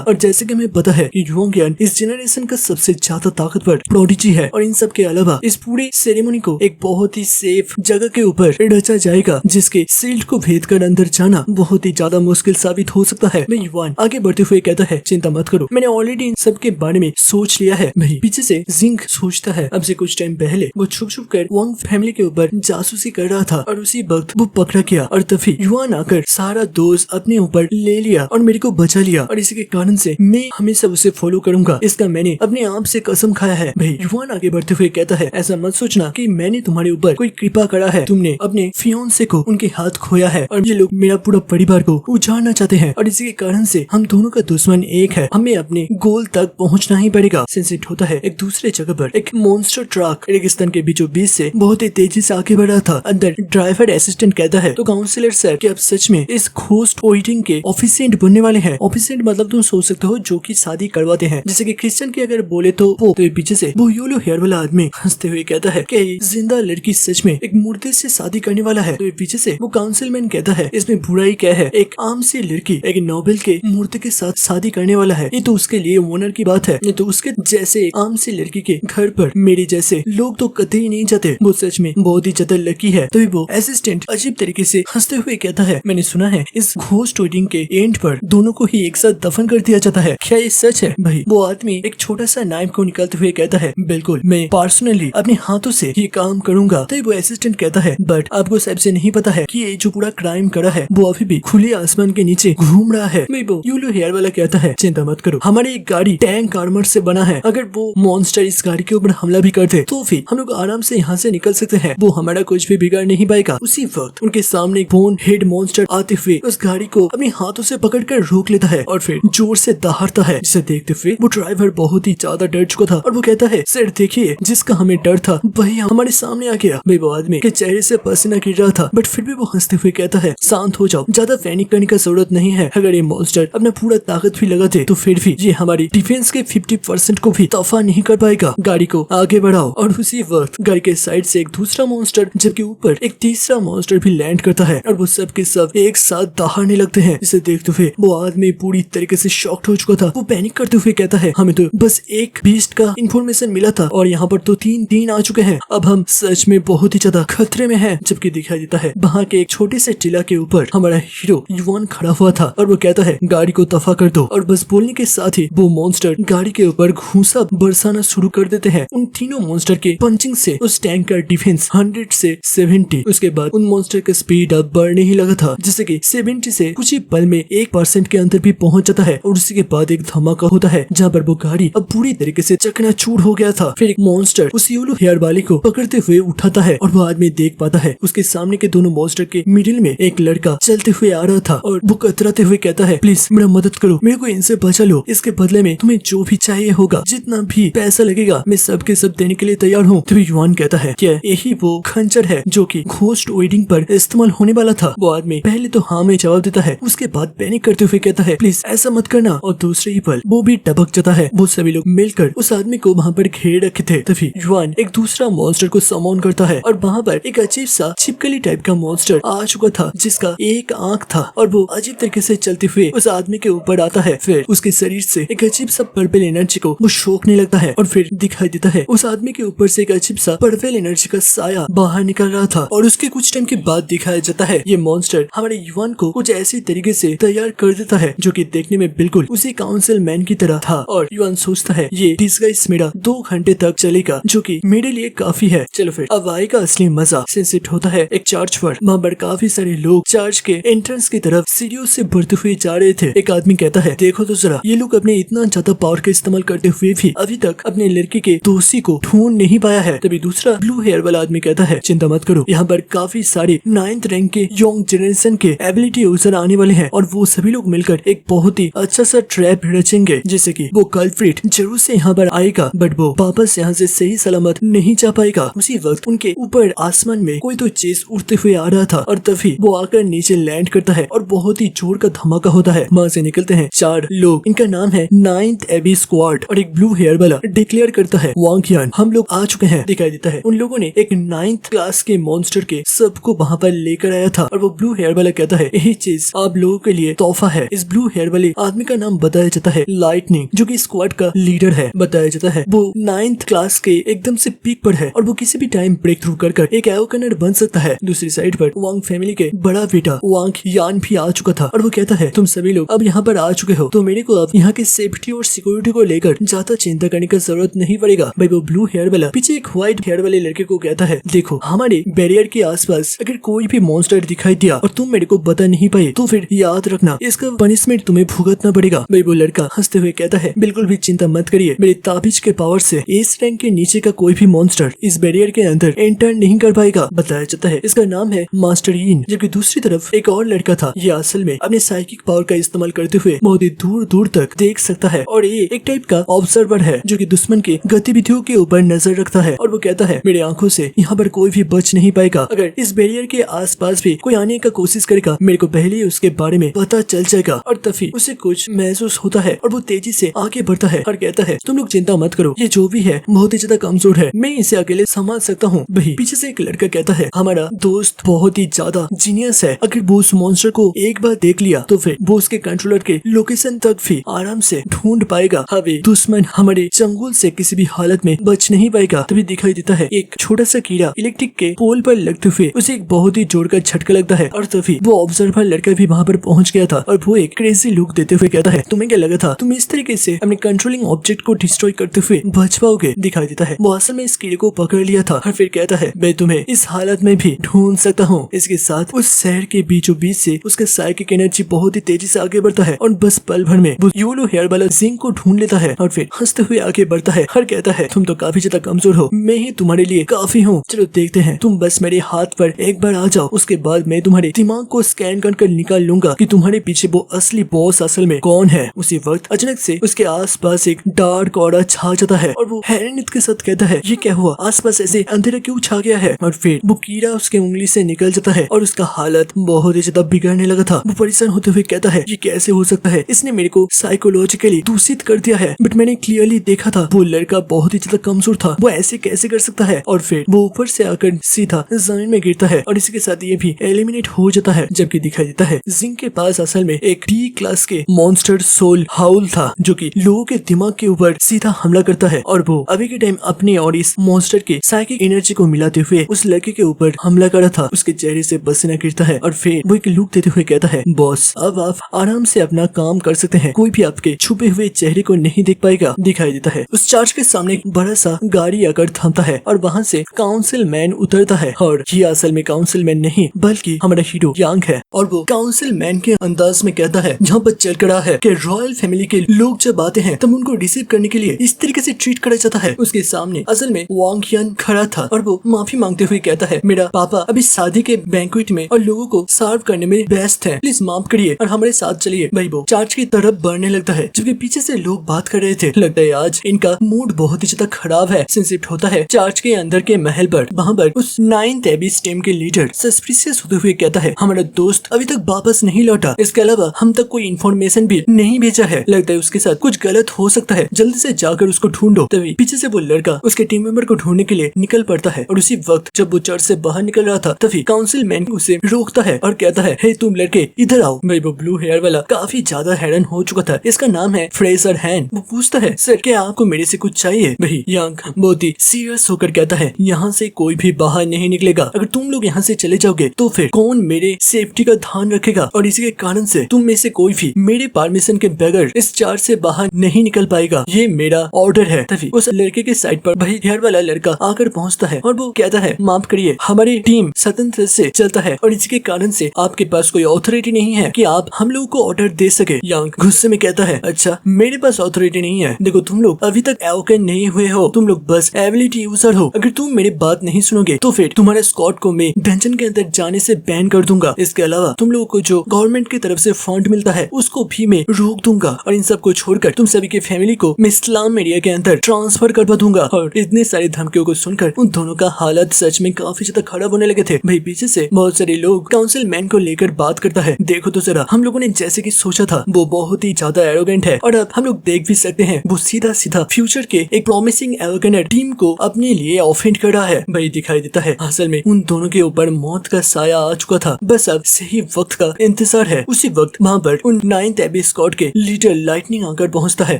और जैसे कि हमें पता है कि वांग यान इस जनरेशन का सबसे ज्यादा ताकतवर प्रोडिजी है और इन सब के अलावा इस पूरे सेरेमनी को एक बहुत ही सेफ जगह के ऊपर रचा जाएगा, जिसके सील्ड को भेद कर अंदर जाना बहुत ही ज्यादा मुश्किल साबित हो सकता है। भाई युआन आगे बढ़ते हुए कहता है, चिंता मत करो, मैंने ऑलरेडी इन सब के बारे में सोच लिया है। भाई पीछे से जिंग सोचता है अब से कुछ टाइम पहले वो छुप छुप कर वांग फैमिली के ऊपर जासूसी कर रहा था और उसी वक्त वो पकड़ा गया और तभी युआन आकर सारा दोष अपने ऊपर ले लिया और मेरे को बचा लिया और इसी के कारण से मैं हमेशा उसे फॉलो करूंगा, इसका मैंने अपने आप से कसम खाया है। भाई युआन आगे बढ़ते हुए कहता है, ऐसा मत सोचना कि मैंने तुम्हारे ऊपर कोई कृपा करा है, तुमने अपने फियोंसे को उनके हाथ खोया है और ये लोग मेरा पूरा परिवार को उजाड़ना चाहते हैं और इसी के कारण से हम दोनों का दुश्मन एक है, हमें अपने गोल तक पहुंचना ही पड़ेगा। सेंसिट होता है एक दूसरे जगह पर एक मॉन्स्टर ट्रक रेगिस्तान के बीचों बीच से बहुत ही तेजी से आगे बढ़ रहा था। अंदर ड्राइवर असिस्टेंट कहता है, तो काउंसलर सर कि आप सच में इस घोस्ट वेडिंग के ऑफिशिएंट बनने वाले हैं। ऑफिशिएंट मतलब तुम सोच सकते हो जो कि शादी करवाते हैं, जैसे कि क्रिश्चियन की अगर बोले तो वो तो पीछे से वो येलो हेयर वाला आदमी हंसते हुए कहता है कि जिंदा लड़की सच में एक मुर्दे से शादी करने वाला है। तो पीछे से वो काउंसिलमैन कहता है, इसमें बुराई क्या है, एक आम सी लड़की एक नोबेल के मुर्दे के साथ शादी करने वाला है, ये तो उसके लिए ऑनर की बात है, ये तो उसके जैसे आम सी लड़की के घर पर मेरे जैसे लोग तो कतई नहीं जाते, वो सच में बहुत ही ज्यादा लकी है। तभी वो असिस्टेंट अजीब तरीके से हंसते हुए कहता है, मैंने सुना है इस घोस्ट वेडिंग के एंड पर दोनों को ही एक साथ दफन कर दिया जाता है, क्या ये सच है? भाई वो आदमी एक छोटा सा नाइफ को निकालते हुए कहता है, बिल्कुल, मैं पर्सनली अपने हाथों से ये काम करूंगा। तभी वो असिस्टेंट कहता है, बट आपको साहब से नहीं पता है कि ये जो पूरा क्राइम करा है वो अभी भी खुले आसमान के नीचे घूम रहा है। वो येलो हेयर वाला कहता है, चिंता मत करो, हमारी एक गाड़ी टैंक आर्मर से बना है, अगर वो मॉन्स्टर इस गाड़ी के ऊपर हमला भी करते तो फिर हम लोग आराम से यहाँ से निकल सकते हैं, वो हमारा कुछ भी बिगाड़ नहीं पाएगा। उसी वक्त उनके सामने बोन हेड मॉन्स्टर आते हुए उस गाड़ी को अपने हाथों से पकड़कर रोक लेता है और फिर जोर से दहाड़ता है, जिसे देखते हुए वो ड्राइवर बहुत ही ज्यादा डर चुका था और वो कहता है, सर देखिए, जिसका हमें डर था वही हमारे सामने आ गया। भाई वो आदमी के चेहरे से पसीना गिर रहा था, बट फिर भी वो हंसते हुए कहता है, शांत हो जाओ, ज्यादा पैनिक करने का जरूरत नहीं है, अगर ये मॉन्स्टर अपना पूरा ताकत भी लगा दे तो फिर भी ये हमारी डिफेंस के 50% को भी दफा नहीं कर पाएगा, गाड़ी को आगे बढ़ाओ। और उसी वक्त गाड़ी के साइड से एक दूसरा मॉन्स्टर जबकि ऊपर एक तीसरा मॉन्स्टर भी लैंड करता है और वो सब के सब एक साथ दहाड़ने लगते हैं, जिसे देखते हुए वो आदमी पूरी तरीके से शॉक्ड हो चुका था। वो पैनिक करते हुए कहता है, हमें तो बस एक बीस्ट का इंफॉर्मेशन मिला था और यहाँ पर तो तीन आ चुके हैं, अब हम सच में बहुत ही ज्यादा खतरे में हैं। जबकि दिखाई देता है वहाँ के एक छोटे से टीला के ऊपर हमारा हीरो युआन खड़ा हुआ था और वो कहता है, गाड़ी को दफा कर दो। और बस बोलने के साथ ही वो मॉन्स्टर गाड़ी के ऊपर घूसा बरसाना शुरू कर देते हैं। उन तीनों मॉन्स्टर के पंचिंग से उस टैंक का डिफेंस 100 से 70, उसके बाद उन मॉन्स्टर का स्पीड अब बढ़ने ही लगा था, जैसे कि 70 से कुछ ही पल में 1% के अंदर भी पहुंच जाता है। और उसी के बाद एक धमाका होता है जहाँ पर वो गाड़ी अब पूरी तरीके से चकनाचूर हो गया था। फिर एक मॉन्स्टर उस येलो हेयर वाले को पकड़ते हुए उठाता है और वो आदमी देख पाता है उसके सामने के दोनों मॉन्स्टर के मिडिल में एक लड़का चलते हुए आ रहा था और वो कतराते हुए कहता है, प्लीज मेरा मदद करो, मेरे को इनसे बचा लो, इसके बदले में तुम्हें जो भी चाहिए होगा, जितना भी पैसा लगेगा, मैं सब के सब देने के लिए तैयार हूँ। तभी युआन कहता है, क्या यही वो खंजर है जो कि घोस्ट वेडिंग पर इस्तेमाल होने वाला था? वो आदमी पहले तो हाँ में जवाब देता है, उसके बाद पैनिक करते हुए कहता है, प्लीज ऐसा मत करना। और दूसरे ही पल वो भी टपक जाता है। वो सभी लोग मिलकर उस आदमी को वहाँ पर घेरे रखे थे। तभी युआन एक दूसरा मॉन्स्टर को समॉन करता है और वहाँ पर एक अजीब सा छिपकली टाइप का मॉन्स्टर आ चुका था जिसका एक आंख था और वो अजीब तरीके से चलते हुए उस आदमी के ऊपर आता है। फिर उसके शरीर से एक अजीब सा पर्पल एनर्जी को वो शोकने लगता है और फिर दिखाई देता है उस आदमी के ऊपर से एक अजीब सा पर्पल एनर्जी का साया बाहर निकल रहा था। और उसके कुछ टाइम के बाद दिखाया जाता है ये मॉन्स्टर हमारे युआन को कुछ ऐसी तरीके से तैयार कर देता है जो कि देखने में बिल्कुल उसी काउंसिल मैन की तरह था। और युआन सोचता है ये डिस्गाइज मेरा 2 घंटे तक चलेगा, जो कि मेरे लिए काफी है, चलो फिर अब आएगा असली मजा। सेंसिट होता है एक चर्च पर, वहाँ पर काफी सारे लोग चर्च के एंट्रेंस की तरफ सीढ़ियों से बढ़ते हुए जा रहे थे। एक आदमी कहता है, देखो तो जरा, ये लोग अपने इतना ज्यादा पावर का इस्तेमाल करते हुए भी अभी तक अपने लड़के के दोषी को ढूंढ नहीं पाया है। तभी दूसरा ब्लू हेयर वाला आदमी कहता है, चिंता मत करो, यहाँ पर काफी सारे 9th रैंक के यंग जनरेशन के एबिलिटी यूजर आने वाले हैं और वो सभी लोग मिलकर एक बहुत ही अच्छा सा ट्रैप रचेंगे, जैसे कि वो कल्प्रिट जरूर से यहाँ पर आएगा बट वो वापस यहाँ से सही सलामत नहीं जा पाएगा। उसी वक्त उनके ऊपर आसमान में कोई तो चीज उड़ते हुए आ रहा था और तभी वो आकर नीचे लैंड करता है और बहुत ही जोर का धमाका होता है। वहाँ से निकलते हैं 4 लोग, इनका नाम है 9th एबी स्क्वाड और एक ब्लू हेयर वाला डिक्लेयर करता है, वांग यान हम लोग आ चुके हैं। दिखाई देता है उन लोगों ने एक 9th क्लास के मॉन्स्टर के सबको वहाँ पर लेकर आया था और वो ब्लू हेयर वाला कहता है यही चीज आप लोगों के लिए तोहफा है। इस ब्लू हेयर वाले आदमी का नाम बताया जाता है लाइटनिंग, जो कि स्क्वाड का लीडर है। बताया जाता है वो 9th क्लास के एकदम से पीक पर है और वो किसी भी टाइम ब्रेक थ्रू कर एक एवोकनर बन सकता है। दूसरी साइड पर वांग फैमिली के बड़ा बेटा वांग यान भी आ चुका था और वो कहता है तुम सभी लोग अब यहाँ पर आ चुके हो तो मेरे को अब यहाँ की सेफ्टी और सिक्योरिटी को लेकर ज्यादा चिंता करने की जरूरत नहीं पड़ेगा। भाई वो ब्लू हेयर वाला पीछे एक व्हाइट हेयर वाले लड़के को कहता है देखो हमारे बैरियर के आसपास अगर कोई भी मॉन्स्टर दिखाई दिया और तुम मेरे को बता नहीं पाए तो फिर याद रखना इसका पनिशमेंट तुम्हें भुगतना पड़ेगा। भाई वो लड़का हंसते हुए कहता है बिल्कुल भी चिंता मत करिए, मेरे ताबीज के पावर से एस रैंक के नीचे का कोई भी मॉन्स्टर इस बैरियर के अंदर एंटर नहीं कर पाएगा। बताया जाता है इसका नाम है मास्टर यीन। जबकि दूसरी तरफ एक और लड़का था, ये असल में अपने साइकिक पावर का इस्तेमाल करते हुए बहुत ही दूर दूर तक देख सकता है और ये एक टाइप का ऑब्जर्वर है जो कि दुश्मन की गतिविधियों के ऊपर नजर रखता है और वो कहता है मेरे आंखों से यहाँ पर कोई भी बच नहीं पाएगा। अगर इस बैरियर के आसपास भी कोई आने का कोशिश करेगा मेरे को पहले ही उसके बारे में पता चल जाएगा और तभी उसे कुछ महसूस होता है और वो तेजी से आगे बढ़ता है और कहता है तुम लोग चिंता मत करो, ये जो भी है बहुत ही ज्यादा कमजोर है, मैं इसे अकेले संभाल सकता हूँ। वही पीछे से एक लड़का कहता है हमारा दोस्त बहुत ही ज्यादा जीनियस है, अगर वो उस मॉन्स्टर को एक बार देख लिया तो फिर वो उसके कंट्रोलर के लोकेशन तक भी आराम से ढूंढ पाएगा। हवे दुश्मन हमारे चंगुल से किसी भी हालत में बच नहीं पाएगा। तभी दिखाई देता है एक छोटा सा कीड़ा इलेक्ट्रिक के पोल पर लगते हुए उसे एक बहुत ही जोर का झटका लगता है और तभी वो ऑब्जर्वर लड़का भी वहाँ पर पहुँच गया था और वो एक क्रेजी लुक देते हुए कहता है तुम्हें क्या लगा था तुम इस तरीके से अपने कंट्रोलिंग ऑब्जेक्ट को डिस्ट्रॉय करते हुए बच पाओगे। दिखाई देता है वो असल में इस कीड़े को पकड़ लिया था और फिर कहता है मैं तुम्हें इस हालत में भी ढूंढ सकता हूँ। इसके साथ उस शहर के बीचों बीच से उसका साइकिक एनर्जी बहुत ही तेजी से आगे बढ़ता है और बस पल भर में वो येलो हेयर वाला जिंक को ढूंढ लेता है और फिर हंसते हुए आगे बढ़ता है और कहता है तुम तो काफी ज्यादा कमजोर हो, मैं ही तुम्हारे लिए काफी हूँ, चलो देखते हैं, तुम बस मेरे हाथ पर एक बार आ जाओ, उसके बाद मैं तुम्हारे दिमाग को स्कैन कर निकाल लूंगा कि तुम्हारे पीछे वो असली बॉस असल में कौन है। उसी वक्त अचानक से उसके आसपास एक डार्क ऑरा छा जाता है और वो हैरानियत के साथ कहता है ये क्या हुआ, आसपास ऐसे अंधेरा क्यों छा गया है। और फिर वो कीड़ा उसके उंगली से निकल जाता है और उसका हालत बहुत ही ज्यादा बिगड़ने लगा था। वो परेशान होते हुए कहता है ये कैसे हो सकता है, इसने मेरे को साइकोलॉजिकली दूषित कर दिया है, बट मैंने क्लियरली देखा था वो लड़का बहुत ही ज्यादा कमजोर था, वो ऐसे कैसे कर सकता है। और फिर वो ऊपर से आकर सीधा जमीन में गिरता है और इसी के साथ ये भी एलिमिनेट हो जाता है। जबकि दिखाई देता है जिंक के पास असल में एक डी क्लास के मॉन्स्टर सोल हाउल था जो कि लोगों के दिमाग के ऊपर सीधा हमला करता है और वो अभी के टाइम अपने और इस मॉन्स्टर के साइकिक एनर्जी को मिलाते हुए उस लड़के के ऊपर हमला कर रहा था। उसके चेहरे से पसीना गिरता है और फिर वो एक लुक देते हुए कहता है बॉस अब आप आराम से अपना काम कर सकते हैं, कोई भी आपके छुपे हुए चेहरे को नहीं देख पाएगा। दिखाई देता है उस चर्च के सामने एक बड़ा सा गाड़ी आकर थमता है और वहाँ से काउंसिल मैन उतरता है और ये असल में काउंसिल मैन नहीं बल्कि हमारा हीरो यांग है और वो काउंसिल मैन के अंदाज में कहता है जहाँ पर चल करा है कि रॉयल फैमिली के लोग जब आते हैं तब उनको रिसीव करने के लिए इस तरीके से ट्रीट करा जाता है। उसके सामने असल में वांग यान खड़ा था और वो माफी मांगते हुए कहता है मेरा पापा अभी शादी के बैंक्वेट में और लोगों को सर्व करने में व्यस्त है, प्लीज माफ करिए और हमारे साथ चलिए। भाई वो चर्च की तरफ बढ़ने लगता है जबकि पीछे से लोग बात कर रहे थे। लगता है आज इनका मूड बहुत ही ज्यादा खराब है। शिफ्ट होता है चर्च के अंदर के महल पर, वहाँ पर उस 9th एबिस टीम के लीडर सस्पिशियस होते हुए कहता है हमारा दोस्त अभी तक वापस नहीं लौटा, इसके अलावा हम तक कोई इन्फॉर्मेशन भी नहीं भेजा है, लगता है उसके साथ कुछ गलत हो सकता है, जल्दी से जाकर उसको ढूंढो। तभी पीछे से वो लड़का उसके टीम मेंबर को ढूंढने के लिए निकल पड़ता है और उसी वक्त जब वो चर्च से बाहर निकल रहा था तभी काउंसिल मैन उसे रोकता है और कहता है हे तुम लड़के इधर आओ। भाई वो ब्लू हेयर वाला काफी ज्यादा हैरान हो चुका था, इसका नाम है फ्रेजर हैन। वो पूछता है सर क्या आपको मेरे से कुछ चाहिए। वही यांग बहुत ही सीरियस होकर कहता है यहाँ से कोई भी बाहर नहीं निकलेगा, अगर तुम लोग यहाँ से चले जाओगे तो फिर कौन मेरे सेफ्टी का ध्यान रखेगा और इसी के कारण से तुम में से कोई भी मेरे परमिशन के बगैर इस चर्च से बाहर नहीं निकल पाएगा, ये मेरा ऑर्डर है। तभी उस लड़के के साइड पर भाई हेयर वाला लड़का आकर पहुंचता है और वो कहता है माफ करिए हमारी टीम स्वतंत्र से चलता है और इसके कारण से आपके पास कोई अथॉरिटी नहीं है कि आप हम लोगों को ऑर्डर दे सके। यांग गुस्से में कहता है अच्छा मेरे पास अथॉरिटी नहीं है, देखो तुम लोग अभी तक एवोकन नहीं हुए हो, तुम लोग बस एबिलिटी यूजर हो, अगर तुम मेरी बात नहीं सुनोगे तो फिर तुम्हारे स्क्वाड को मैं डंजन के अंदर जाने से बैन कर दूंगा। इसके अलावा तुम लोगों को जो गवर्नमेंट की तरफ से फंड मिलता है उसको भी मैं रोक दूंगा और इन सब को छोड़कर तुम सभी के फैमिली को मैं इस्लाम एरिया के अंदर ट्रांसफर करवा दूंगा। और इतने सारी धमकियों को सुनकर उन दोनों का हालत सच में काफी ज्यादा खराब होने लगे थे। भाई पीछे से बहुत सारे लोग काउंसिल मैन को लेकर बात करता है, देखो तो जरा हम लोगों ने जैसे कि सोचा था वो बहुत ही ज्यादा एरोगेंट है और अब हम लोग देख भी सकते हैं वो सीधा सीधा फ्यूचर के एक प्रॉमिसिंग एवोकनर टीम को अपने लिए ऑफेंड कर रहा है। भाई दिखाई देता है असल में उन दोनों के ऊपर मौत का साया आ चुका था, बस अब सही वक्त का इंतजार है। उसी वक्त वहाँ पर उन 9th एबी स्क्वाड के लीडर लाइटनिंग आकर पहुँचता है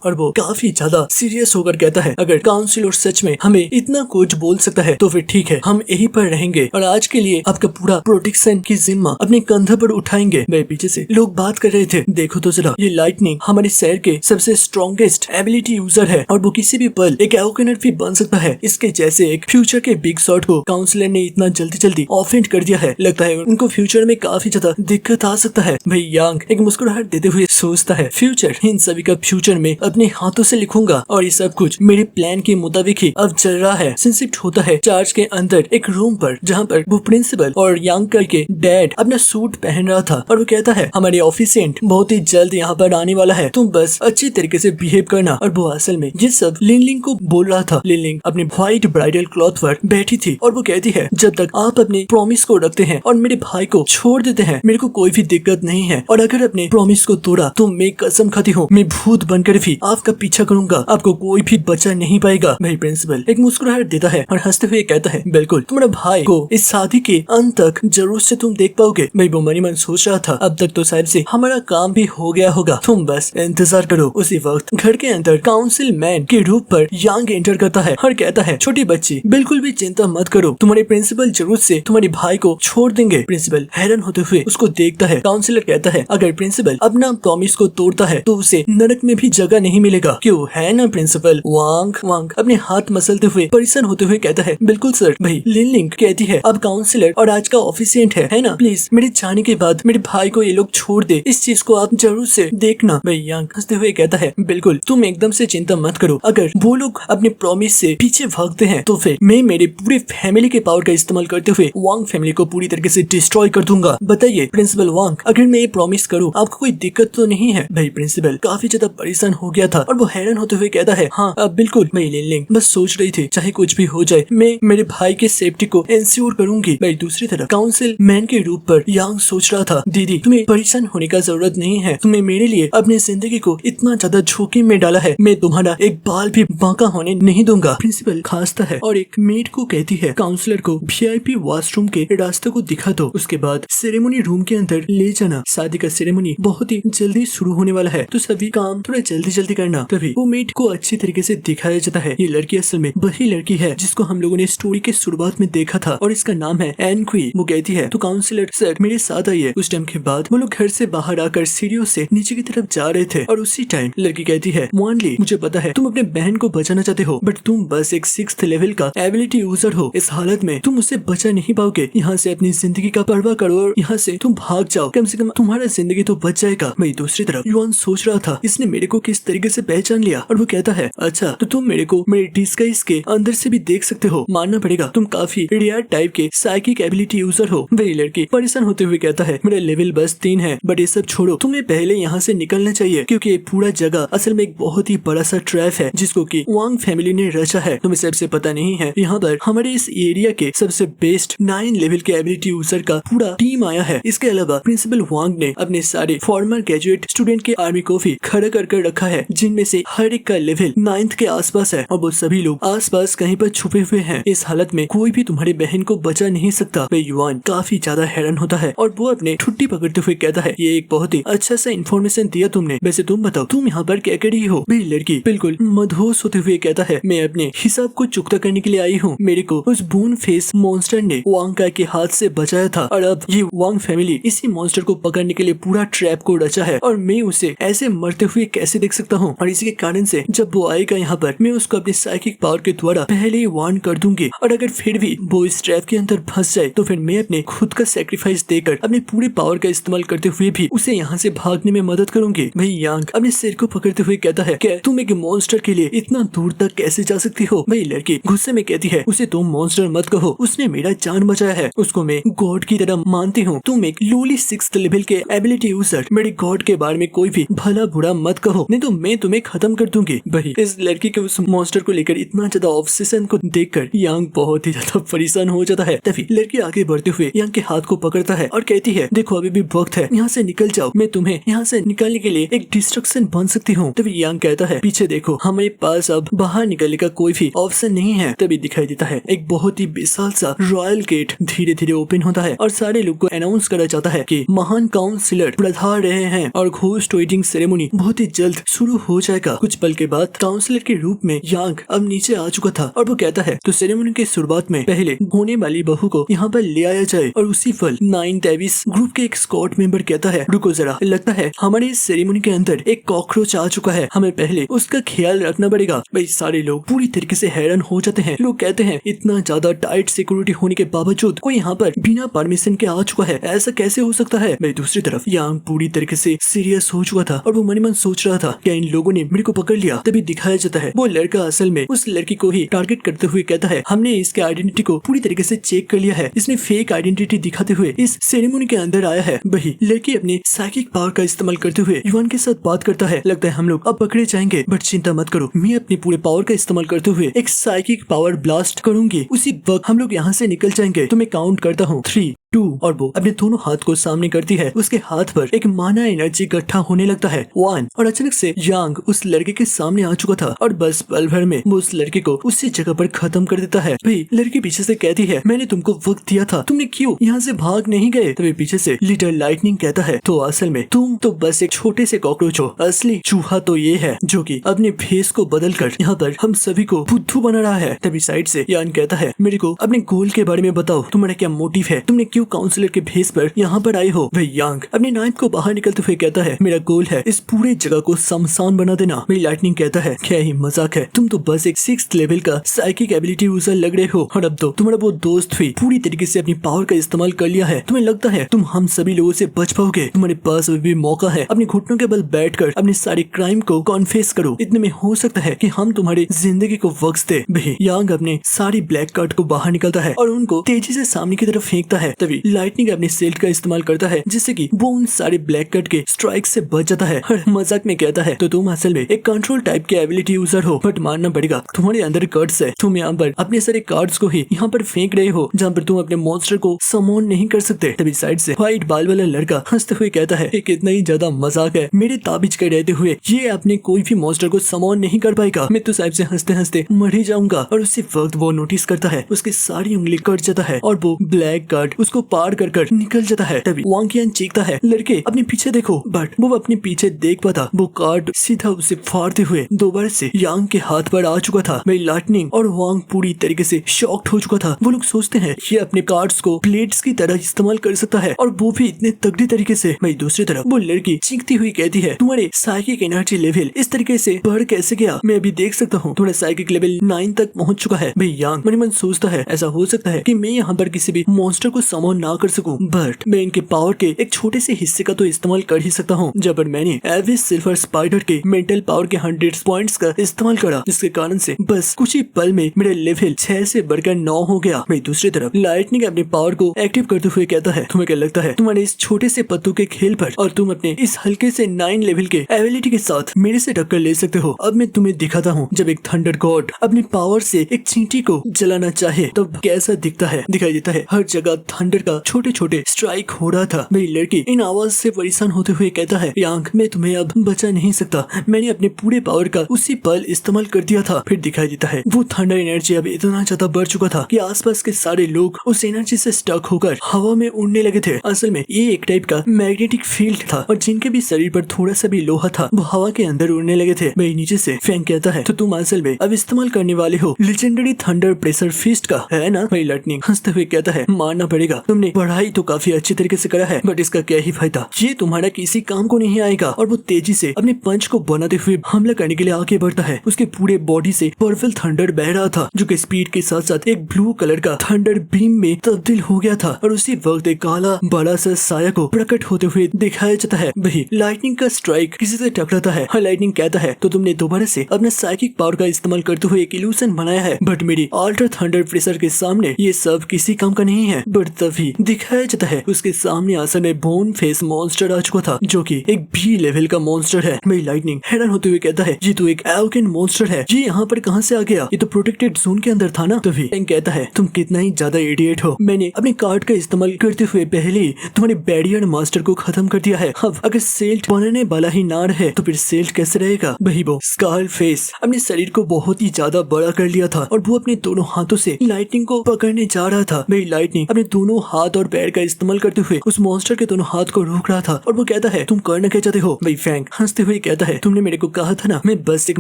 और वो काफी ज्यादा सीरियस होकर कहता है, अगर काउंसिलर सच में हमें इतना कुछ बोल सकता है तो फिर ठीक है, हम यहीं पर रहेंगे और आज के लिए आपका पूरा प्रोटेक्शन की जिम्मा अपने कंधे पर उठाएंगे। मेरे पीछे से लोग बात कर रहे थे, देखो तो जरा, ये लाइटनिंग हमारे शहर के सबसे स्ट्रॉन्गेस्ट एबिलिटी यूजर है और वो किसी भी पल एक एवोकेनर भी बन सकता है। इसके जैसे एक फ्यूचर के बिग शॉट को काउंसिलर ने इतना जल्दी ऑफेंड कर दिया है, लगता है उनको फ्यूचर में काफी ज्यादा दिक्कत आ सकता है। भाई यांग एक मुस्कुराहट देते हुए सोचता है, फ्यूचर, इन सभी का फ्यूचर में अपने हाथों से लिखूंगा और ये सब कुछ मेरे प्लान के मुताबिक ही अब चल रहा है। शिफ्ट होता है चार्ज के अंदर एक रूम पर, जहाँ पर वो प्रिंसिपल और यांग करके डैड अपना सूट पहन रहा था और वो कहता है, हमारे ऑफिसिएंट बहुत ही जल्द यहाँ पर आने वाला है, तुम बस अच्छी तरीके से बिहेव करना। और वो असल में ये सब लिनलिंग को बोल रहा था। लिनलिंग अपने व्हाइट ब्राइडल क्लॉथ पर बैठी थी और वो कहती है, जब तक आप अपने प्रॉमिस को रखते हैं और मेरे भाई को छोड़ देते हैं, मेरे को कोई भी दिक्कत नहीं है, और अगर अपने प्रॉमिस को तोड़ा तो मैं कसम खाती हूँ, मैं भूत बनकर भी आपका पीछा करूंगा, आपको कोई भी बचा नहीं पाएगा। भाई प्रिंसिपल एक मुस्कुराहट देता है और हंसते हुए कहता है, बिल्कुल, तुम्हारा भाई को इस शादी के अंत तक जरूर से तुम देख पाओगे। भाई वो मनी मन सोच रहा था, अब तक तो शायद से हमारा काम भी हो गया होगा, तुम बस इंतजार करो। उसी वक्त घर के अंदर काउंसिल मैन के रूप पर यांग एंटर करता है और कहता है, छोटी बच्ची, बिल्कुल भी चिंता मत करो, तुम्हारे प्रिंसिपल जरूर से तुम्हारे भाई को छोड़ देंगे। प्रिंसिपल हैरान होते हुए उसको देखता है। काउंसिलर कहता है, अगर प्रिंसिपल अपना प्रॉमिस को तोड़ता है तो उसे नरक में भी जगह नहीं मिलेगा, क्यों है ना प्रिंसिपल? वांग अपने हाथ मसलते हुए परेशान होते हुए कहता है, बिल्कुल सर। भाई लिनलिंग कहती है, अब काउंसिलर और आज का ऑफिसिएंट है ना, प्लीज मेरे जाने के बाद मेरे भाई को ये लोग छोड़ दे, इस चीज को आप जरूर से देखना। भाई यांग हंसते हुए कहता है, बिल्कुल, तुम एकदम से चिंता मत करो, अगर वो लोग अपने प्रॉमिस से पीछे भागते हैं तो फिर मैं मेरे पूरे फैमिली के पावर का इस्तेमाल करते हुए वांग फैमिली को पूरी तरीके से डिस्ट्रॉय कर दूंगा। बताइए प्रिंसिपल वांग, अगर मैं ये प्रॉमिस करूँ आपको कोई दिक्कत तो नहीं है? भाई प्रिंसिपल काफी ज्यादा परेशान हो गया था और वो हैरान होते हुए कहता है, हाँ बिल्कुल। भाई लिनलिंग बस सोच रही थी, चाहे कुछ भी हो जाए, मैं मेरे भाई के सेफ्टी को इंश्योर करूंगी। भाई दूसरी तरफ काउंसिल मैन के रूप पर यांग सोच रहा था, दीदी तुम्हें परेशान होने का जरूरत नहीं है, तुम्हें मेरे लिए अपनी जिंदगी को इतना ज्यादा जोखिम में डाला है, मैं तुम्हारा एक बाल भी बांका होने नहीं दूंगा। प्रिंसिपल खांसता है और एक मेड को कहती है, काउंसलर को वीआईपी वॉशरूम के रास्ते को दिखा दो, उसके बाद सेरेमनी रूम के अंदर ले जाना, शादी का सेरेमनी बहुत ही जल्दी शुरू होने वाला है, तो सभी काम थोड़ा जल्दी करना। तभी वो मेड को अच्छी तरीके से दिखाया जाता है, ये लड़की असल में वही लड़की है जिसको हम लोगों ने स्टोरी के शुरुआत में देखा था और इसका नाम है एन क्वी। वो कहती है, तो काउंसलर सर मेरे साथ आइए। उस टाइम के बाद वो लोग घर से बाहर आकर सीढ़ियों से नीचे की तरफ जा रहे थे और उसी टाइम लड़की कहती है, वानली मुझे पता है तुम अपने बहन को बचाना चाहते हो, बट तुम बस एक 6th लेवल का एबिलिटी यूजर हो, इस हालत में तुम उसे बचा नहीं पाओगे, यहाँ से अपनी जिंदगी का परवाह करो और यहाँ से तुम भाग जाओ, कम से कम तुम्हारा जिंदगी तो बच जाएगा। वही दूसरी तरफ युआन सोच रहा था, इसने मेरे को किस तरीके से पहचान लिया, और वो कहता है, अच्छा तो तुम मेरे को मेरे डिस्गाइज के अंदर से भी देख सकते हो, मानना पड़ेगा तुम काफी रेयर टाइप के साइकिक एबिलिटी यूजर हो। वही लड़की परेशान होते हुए कहता है, मेरा लेवल बस 3 है, बट ये सब छोड़ो, तुम्हें पहले यहाँ से निकलना चाहिए, क्योंकि ये पूरा जगह असल में एक बहुत ही बड़ा सा ट्रैप है जिसको कि वांग फैमिली ने रचा है। तुम्हें सबसे पता नहीं है, यहाँ पर हमारे इस एरिया के सबसे बेस्ट 9 लेवल के एबिलिटी यूजर का पूरा टीम आया है। इसके अलावा प्रिंसिपल वांग ने अपने सारे फॉर्मर ग्रेजुएट स्टूडेंट के आर्मी को भी खड़ा कर रखा है, जिनमें से हर एक का लेवल 9th के आसपास है और वो सभी लोग आसपास कहीं पर छुपे हुए हैं। इस हालत में कोई भी तुम्हारी बहन को बचा नहीं सकता। वे युआन काफी ज्यादा हैरान होता है और वो अपने ठुट्टी पकड़ते हुए कहता है, ये एक बहुत ही अच्छा सा इन्फॉर्मेशन दिया तुमने, वैसे तुम बताओ तुम यहाँ पर क्या कर रही हो? मेरी लड़की बिल्कुल मदहोश होते हुए कहता है, मैं अपने हिसाब को चुकता करने के लिए आई हूँ, मेरे को उस बून फेस मॉन्स्टर ने वांग का के हाथ से बचाया था और अब ये वांग फैमिली इसी मॉन्स्टर को पकड़ने के लिए पूरा ट्रैप को रचा है और मैं उसे ऐसे मरते हुए कैसे देख सकता हूँ, और इसी के कारण से जब वो आएगा यहाँ पर मैं उसको अपने साइकिक पावर के द्वारा पहले ही वार्न कर दूंगी, और अगर फिर भी वो इस ट्रैप के अंदर फंस जाए तो फिर मैं अपने खुद का सेक्रीफाइस देकर अपने पूरे पावर का इस्तेमाल करते हुए भी उसे यहाँ से भागने में मदद करूंगी। भाई यांग अपने सिर को पकड़ते हुए कहता है, क्या तुम एक मॉन्स्टर के लिए इतना दूर तक कैसे जा सकती हो? भाई लड़की गुस्से में कहती है, उसे तुम मॉन्स्टर मत कहो, उसने मेरा जान बचाया है, उसको मैं गॉड की तरह मानती हूँ, तुम एक लोली 6th लेवल के एबिलिटी यूजर, मेरे गॉड के बारे में कोई भी भला बुरा मत कहो, नहीं तो मैं तुम्हें खत्म कर दूंगी। भाई इस लड़की के उस मॉन्स्टर को लेकर इतना ज्यादा ऑब्सेशन को देखकर यांग बहुत ही ज्यादा परेशान हो जाता है। तभी लड़की आगे बढ़ते हुए यांग के हाथ को पकड़ता है और कहती है, देखो अभी भी वक्त है, यहाँ से निकल जाओ, मैं तुम्हें यहाँ से निकालने के लिए एक डिस्ट्रक्शन बन सकती हूँ। तभी यांग कहता है, पीछे देखो, हमारे पास अब बाहर निकलने का कोई भी ऑप्शन नहीं है। तभी दिखाई देता है एक बहुत ही विशाल सा रॉयल गेट धीरे धीरे ओपन होता जाता है और सारे लोग को अनाउंस करा जाता है कि महान काउंसिलर पधार रहे हैं और घोस्ट वेडिंग सेरेमनी बहुत ही जल्द शुरू हो जाएगा। कुछ पल के बाद काउंसिलर के रूप में यांग अब नीचे आ चुका था और वो कहता है तो सेरेमनी की शुरुआत में पहले होने वाली बहू को यहाँ पर ले आया जाए। और उसी पल 9 डेविस ग्रुप के एक स्क्वाड मेंबर कहता है रुको जरा, लगता है हमारे इस सेरेमनी के अंदर एक कॉकरोच आ चुका है, हमें पहले उसका ख्याल रखना पड़ेगा। भाई सारे लोग पूरी तरीके से हैरान हो जाते हैं। लोग कहते हैं इतना ज्यादा टाइट सिक्योरिटी होने के बावजूद कोई यहाँ पर बिना परमिशन के आ चुका है, ऐसा कैसे हो सकता है। भाई दूसरी तरफ यांग पूरी तरीके से सीरियस हो चुका था और वो मन ही मन सोच रहा था क्या इन लोगों ने मेरे को पकड़ लिया। तभी दिखाया जाता है वो लड़का असल में उस लड़की को ही टारगेट करते हुए कहता है हमने इसके आइडेंटिटी को पूरी तरीके से चेक कर लिया है, इसने फेक आइडेंटिटी दिखाते हुए इस सेरेमनी के अंदर आया है। वही लड़की अपने साइकिक पावर का इस्तेमाल करते हुए युवान के साथ बात करता है, लगता है हम लोग अब पकड़े जाएंगे बट चिंता मत करो, मैं अपने पूरे पावर का इस्तेमाल करते हुए एक साइकिक पावर ब्लास्ट करूंगी, उसी वक्त हम लोग यहाँ से निकल जाएंगे। तो मैं काउंट करता हूँ 3, 2 और वो अपने दोनों हाथ को सामने करती है। उसके हाथ पर एक माना एनर्जी इकट्ठा होने लगता है 1 और अचानक से यांग उस लड़के के सामने आ चुका था और बस पल भर में वो उस लड़के को उसी जगह पर खत्म कर देता है। भाई लड़की पीछे से कहती है मैंने तुमको वक्त दिया था, तुमने क्यों यहाँ से भाग नहीं गए। तभी पीछे से लिटिल लाइटनिंग कहता है तो असल में तुम तो बस एक छोटे से कॉकरोच हो, असली चूहा तो ये है जो कि अपने भेस को बदल कर यहाँ पर हम सभी को बुद्धू बना रहा है। तभी साइड से यान कहता है मेरे को अपने गोल के बारे में बताओ, तुम्हारा क्या मोटिव है, तुमने क्यों काउंसिलर के भेस पर यहाँ पर आए हो। वही यांग अपने नाइफ को बाहर निकलते हुए कहता है मेरा गोल है इस पूरे जगह को शमशान बना देना। मेरी लाइटनिंग कहता है क्या ही मजाक है, तुम तो बस एक 6th लेवल का साइकिक एबिलिटी यूजर लग रहे हो और अब तो तुम्हारा वो दोस्त भी पूरी तरीके से अपनी पावर का इस्तेमाल कर लिया है। तुम्हें लगता है तुम हम सभी लोगों से बच पाओगे, तुम्हारे पास अभी भी मौका है, अपने घुटनों के बल बैठकर अपने सारे क्राइम को कॉन्फेस करो, इतने में हो सकता है कि हम तुम्हारी जिंदगी को वक्त दे। वही यांग अपने सारी ब्लैक कार्ड को बाहर निकलता है और उनको तेजी से सामने की तरफ फेंकता है। तभी लाइटनिंग अपने सेल्ट का इस्तेमाल करता है जिससे कि वो उन सारे ब्लैक कार्ड के स्ट्राइक से बच जाता है और मजाक में कहता है तो तुम असल में एक कंट्रोल टाइप के एबिलिटी यूजर हो, बट मानना पड़ेगा तुम्हारे अंदर कार्ड्स है, तुम यहाँ पर अपने सारे कार्ड्स को ही यहाँ पर फेंक रहे हो जहाँ पर तुम अपने मॉन्स्टर को समोन नहीं कर सकते। तभी साइड से व्हाइट बाल वाला लड़का हंसते हुए कहता है ये कितना ही ज्यादा मजाक है, मेरे ताबिज के रहते हुए ये अपने कोई भी मॉन्स्टर को समोन नहीं कर पाएगा, मैं तो साहिब से हंसते हंसते मर ही जाऊंगा। और उसी वक्त वो नोटिस करता है उसकी सारी उंगली कट जाता है और वो ब्लैक कार्ड उसको पार कर कर निकल जाता है। तभी वांग यान चीखता है लड़के अपने पीछे देखो, बट वो अपने पीछे देख पाता वो कार्ड सीधा उसे फाड़ते हुए दोबारा से यांग के हाथ पर आ चुका था। वही लाइटनिंग और वांग पूरी तरीके से शॉक्ड हो चुका था। वो लोग सोचते हैं ये अपने कार्ड्स को ब्लेड्स की तरह इस्तेमाल कर सकता है और वो भी इतने तगड़ी तरीके से। वही दूसरी तरफ वो लड़की चीखती हुई कहती है तुम्हारे साइकिक एनर्जी लेवल इस तरीके से बढ़ कैसे गया, मैं अभी देख सकता हूँ तुम्हारा साइकिक लेवल 9 तक पहुँच चुका है। भाई यांग मन मन सोचता है ऐसा हो सकता है कि मैं यहाँ पर किसी भी मॉन्स्टर को समोन ना कर सकूं, बट मैं इनके पावर के एक छोटे से हिस्से का तो इस्तेमाल कर ही सकता हूँ। जब मैंने एविस सिल्वर स्पाइडर के मेंटल पावर के 100 पॉइंट्स का इस्तेमाल करा जिसके कारण से बस कुछ ही पल में मेरा लेवल 6 से बढ़कर 9 हो गया। वही दूसरी तरफ लाइटनिंग अपने पावर को एक्टिव करते हुए कहता है तुम्हें क्या लगता है तुम्हारे इस छोटे से पत्तों के खेल पर और तुम अपने इस हल्के से 9 लेवल के एबिलिटी के साथ मेरे से टक्कर ले सकते हो। अब मैं तुम्हें दिखाता हूँ जब एक थंडर गॉड अपनी पावर से एक चींटी को जलाना चाहे तब कैसा दिखता है। दिखाई देता है हर जगह थंडर का छोटे छोटे स्ट्राइक हो रहा था। मेरी लड़की इन आवाज से परेशान होते हुए कहता है यांग मैं तुम्हें अब बचा नहीं सकता, मैंने अपने पूरे पावर का उसी पल इस्तेमाल कर दिया था। फिर दिखाई देता है वो थंडर एनर्जी अब इतना ज्यादा बढ़ चुका था कि आसपास के सारे लोग उस एनर्जी से स्टक होकर हवा में उड़ने लगे थे। असल में ये एक टाइप का मैग्नेटिक फील्ड था और जिनके भी शरीर पर थोड़ा सा भी लोहा था वो हवा के अंदर उड़ने लगे थे। मैं नीचे से फैंक कहता है तो तुम असल में अब इस्तेमाल करने वाले हो लेजेंडरी थंडर प्रेशर फिस्ट का, है ना। वही लाइटनिंग हंसते हुए कहता है मानना पड़ेगा तुमने पढ़ाई तो काफी अच्छी तरीके से करा है बट इसका क्या ही फायदा, ये तुम्हारा किसी काम को नहीं आएगा। और वो तेजी से अपने पंच को बनाते हुए हमला करने के लिए आगे बढ़ता है। उसके पूरे बॉडी से पर्पल थंडर बह रहा था जो कि स्पीड के साथ साथ एक ब्लू कलर का थंडर बीम में तब्दील हो गया था और उसी वक्त एक काला बड़ा सा साया को प्रकट होते हुए दिखाया जाता है। वही लाइटनिंग का स्ट्राइक किसी से टकराता है। लाइटनिंग कहता है तो तुमने दोबारा से अपना साइकिक पावर का इस्तेमाल करते हुए एक इल्यूशन बनाया है बट मेरी अल्ट्रा थंडर प्रेशर के सामने ये सब किसी काम का नहीं है। बट तभी दिखाया जाता है उसके सामने आसन में बोन फेस मॉन्स्टर आ चुका था जो कि एक बी लेवल का मॉन्स्टर है। मेरी लाइटनिंग हैरान होते हुए कहता है ये तो एक एवोकेन मॉन्स्टर है, ये यहाँ पर कहाँ से आ गया, ये तो प्रोटेक्टेड जोन के अंदर था ना। तभी टैंक कहता है तुम कितना ही ज्यादा इडियट हो, मैंने अपने कार्ड का इस्तेमाल करते हुए पहले ही तुम्हारे बैरियर मास्टर को खत्म कर दिया है। अब अगर सेल्ट बनने वाला ही ना रहे तो फिर सेल्ट कैसे रहेगा। वही वो स्कार फेस अपने शरीर को बहुत ही ज्यादा बड़ा कर लिया था और वो अपने दोनों हाथों से लाइटनिंग को पकड़ने जा रहा था। मेरी लाइटनिंग अपने दोनों हाथ और पैर का इस्तेमाल करते हुए उस मॉन्स्टर के दोनों हाथ को रोक रहा था और वो कहता है तुम करना क्या चाहते हो। वही फैंग हंसते हुए कहता है तुमने मेरे को कहा था ना मैं बस एक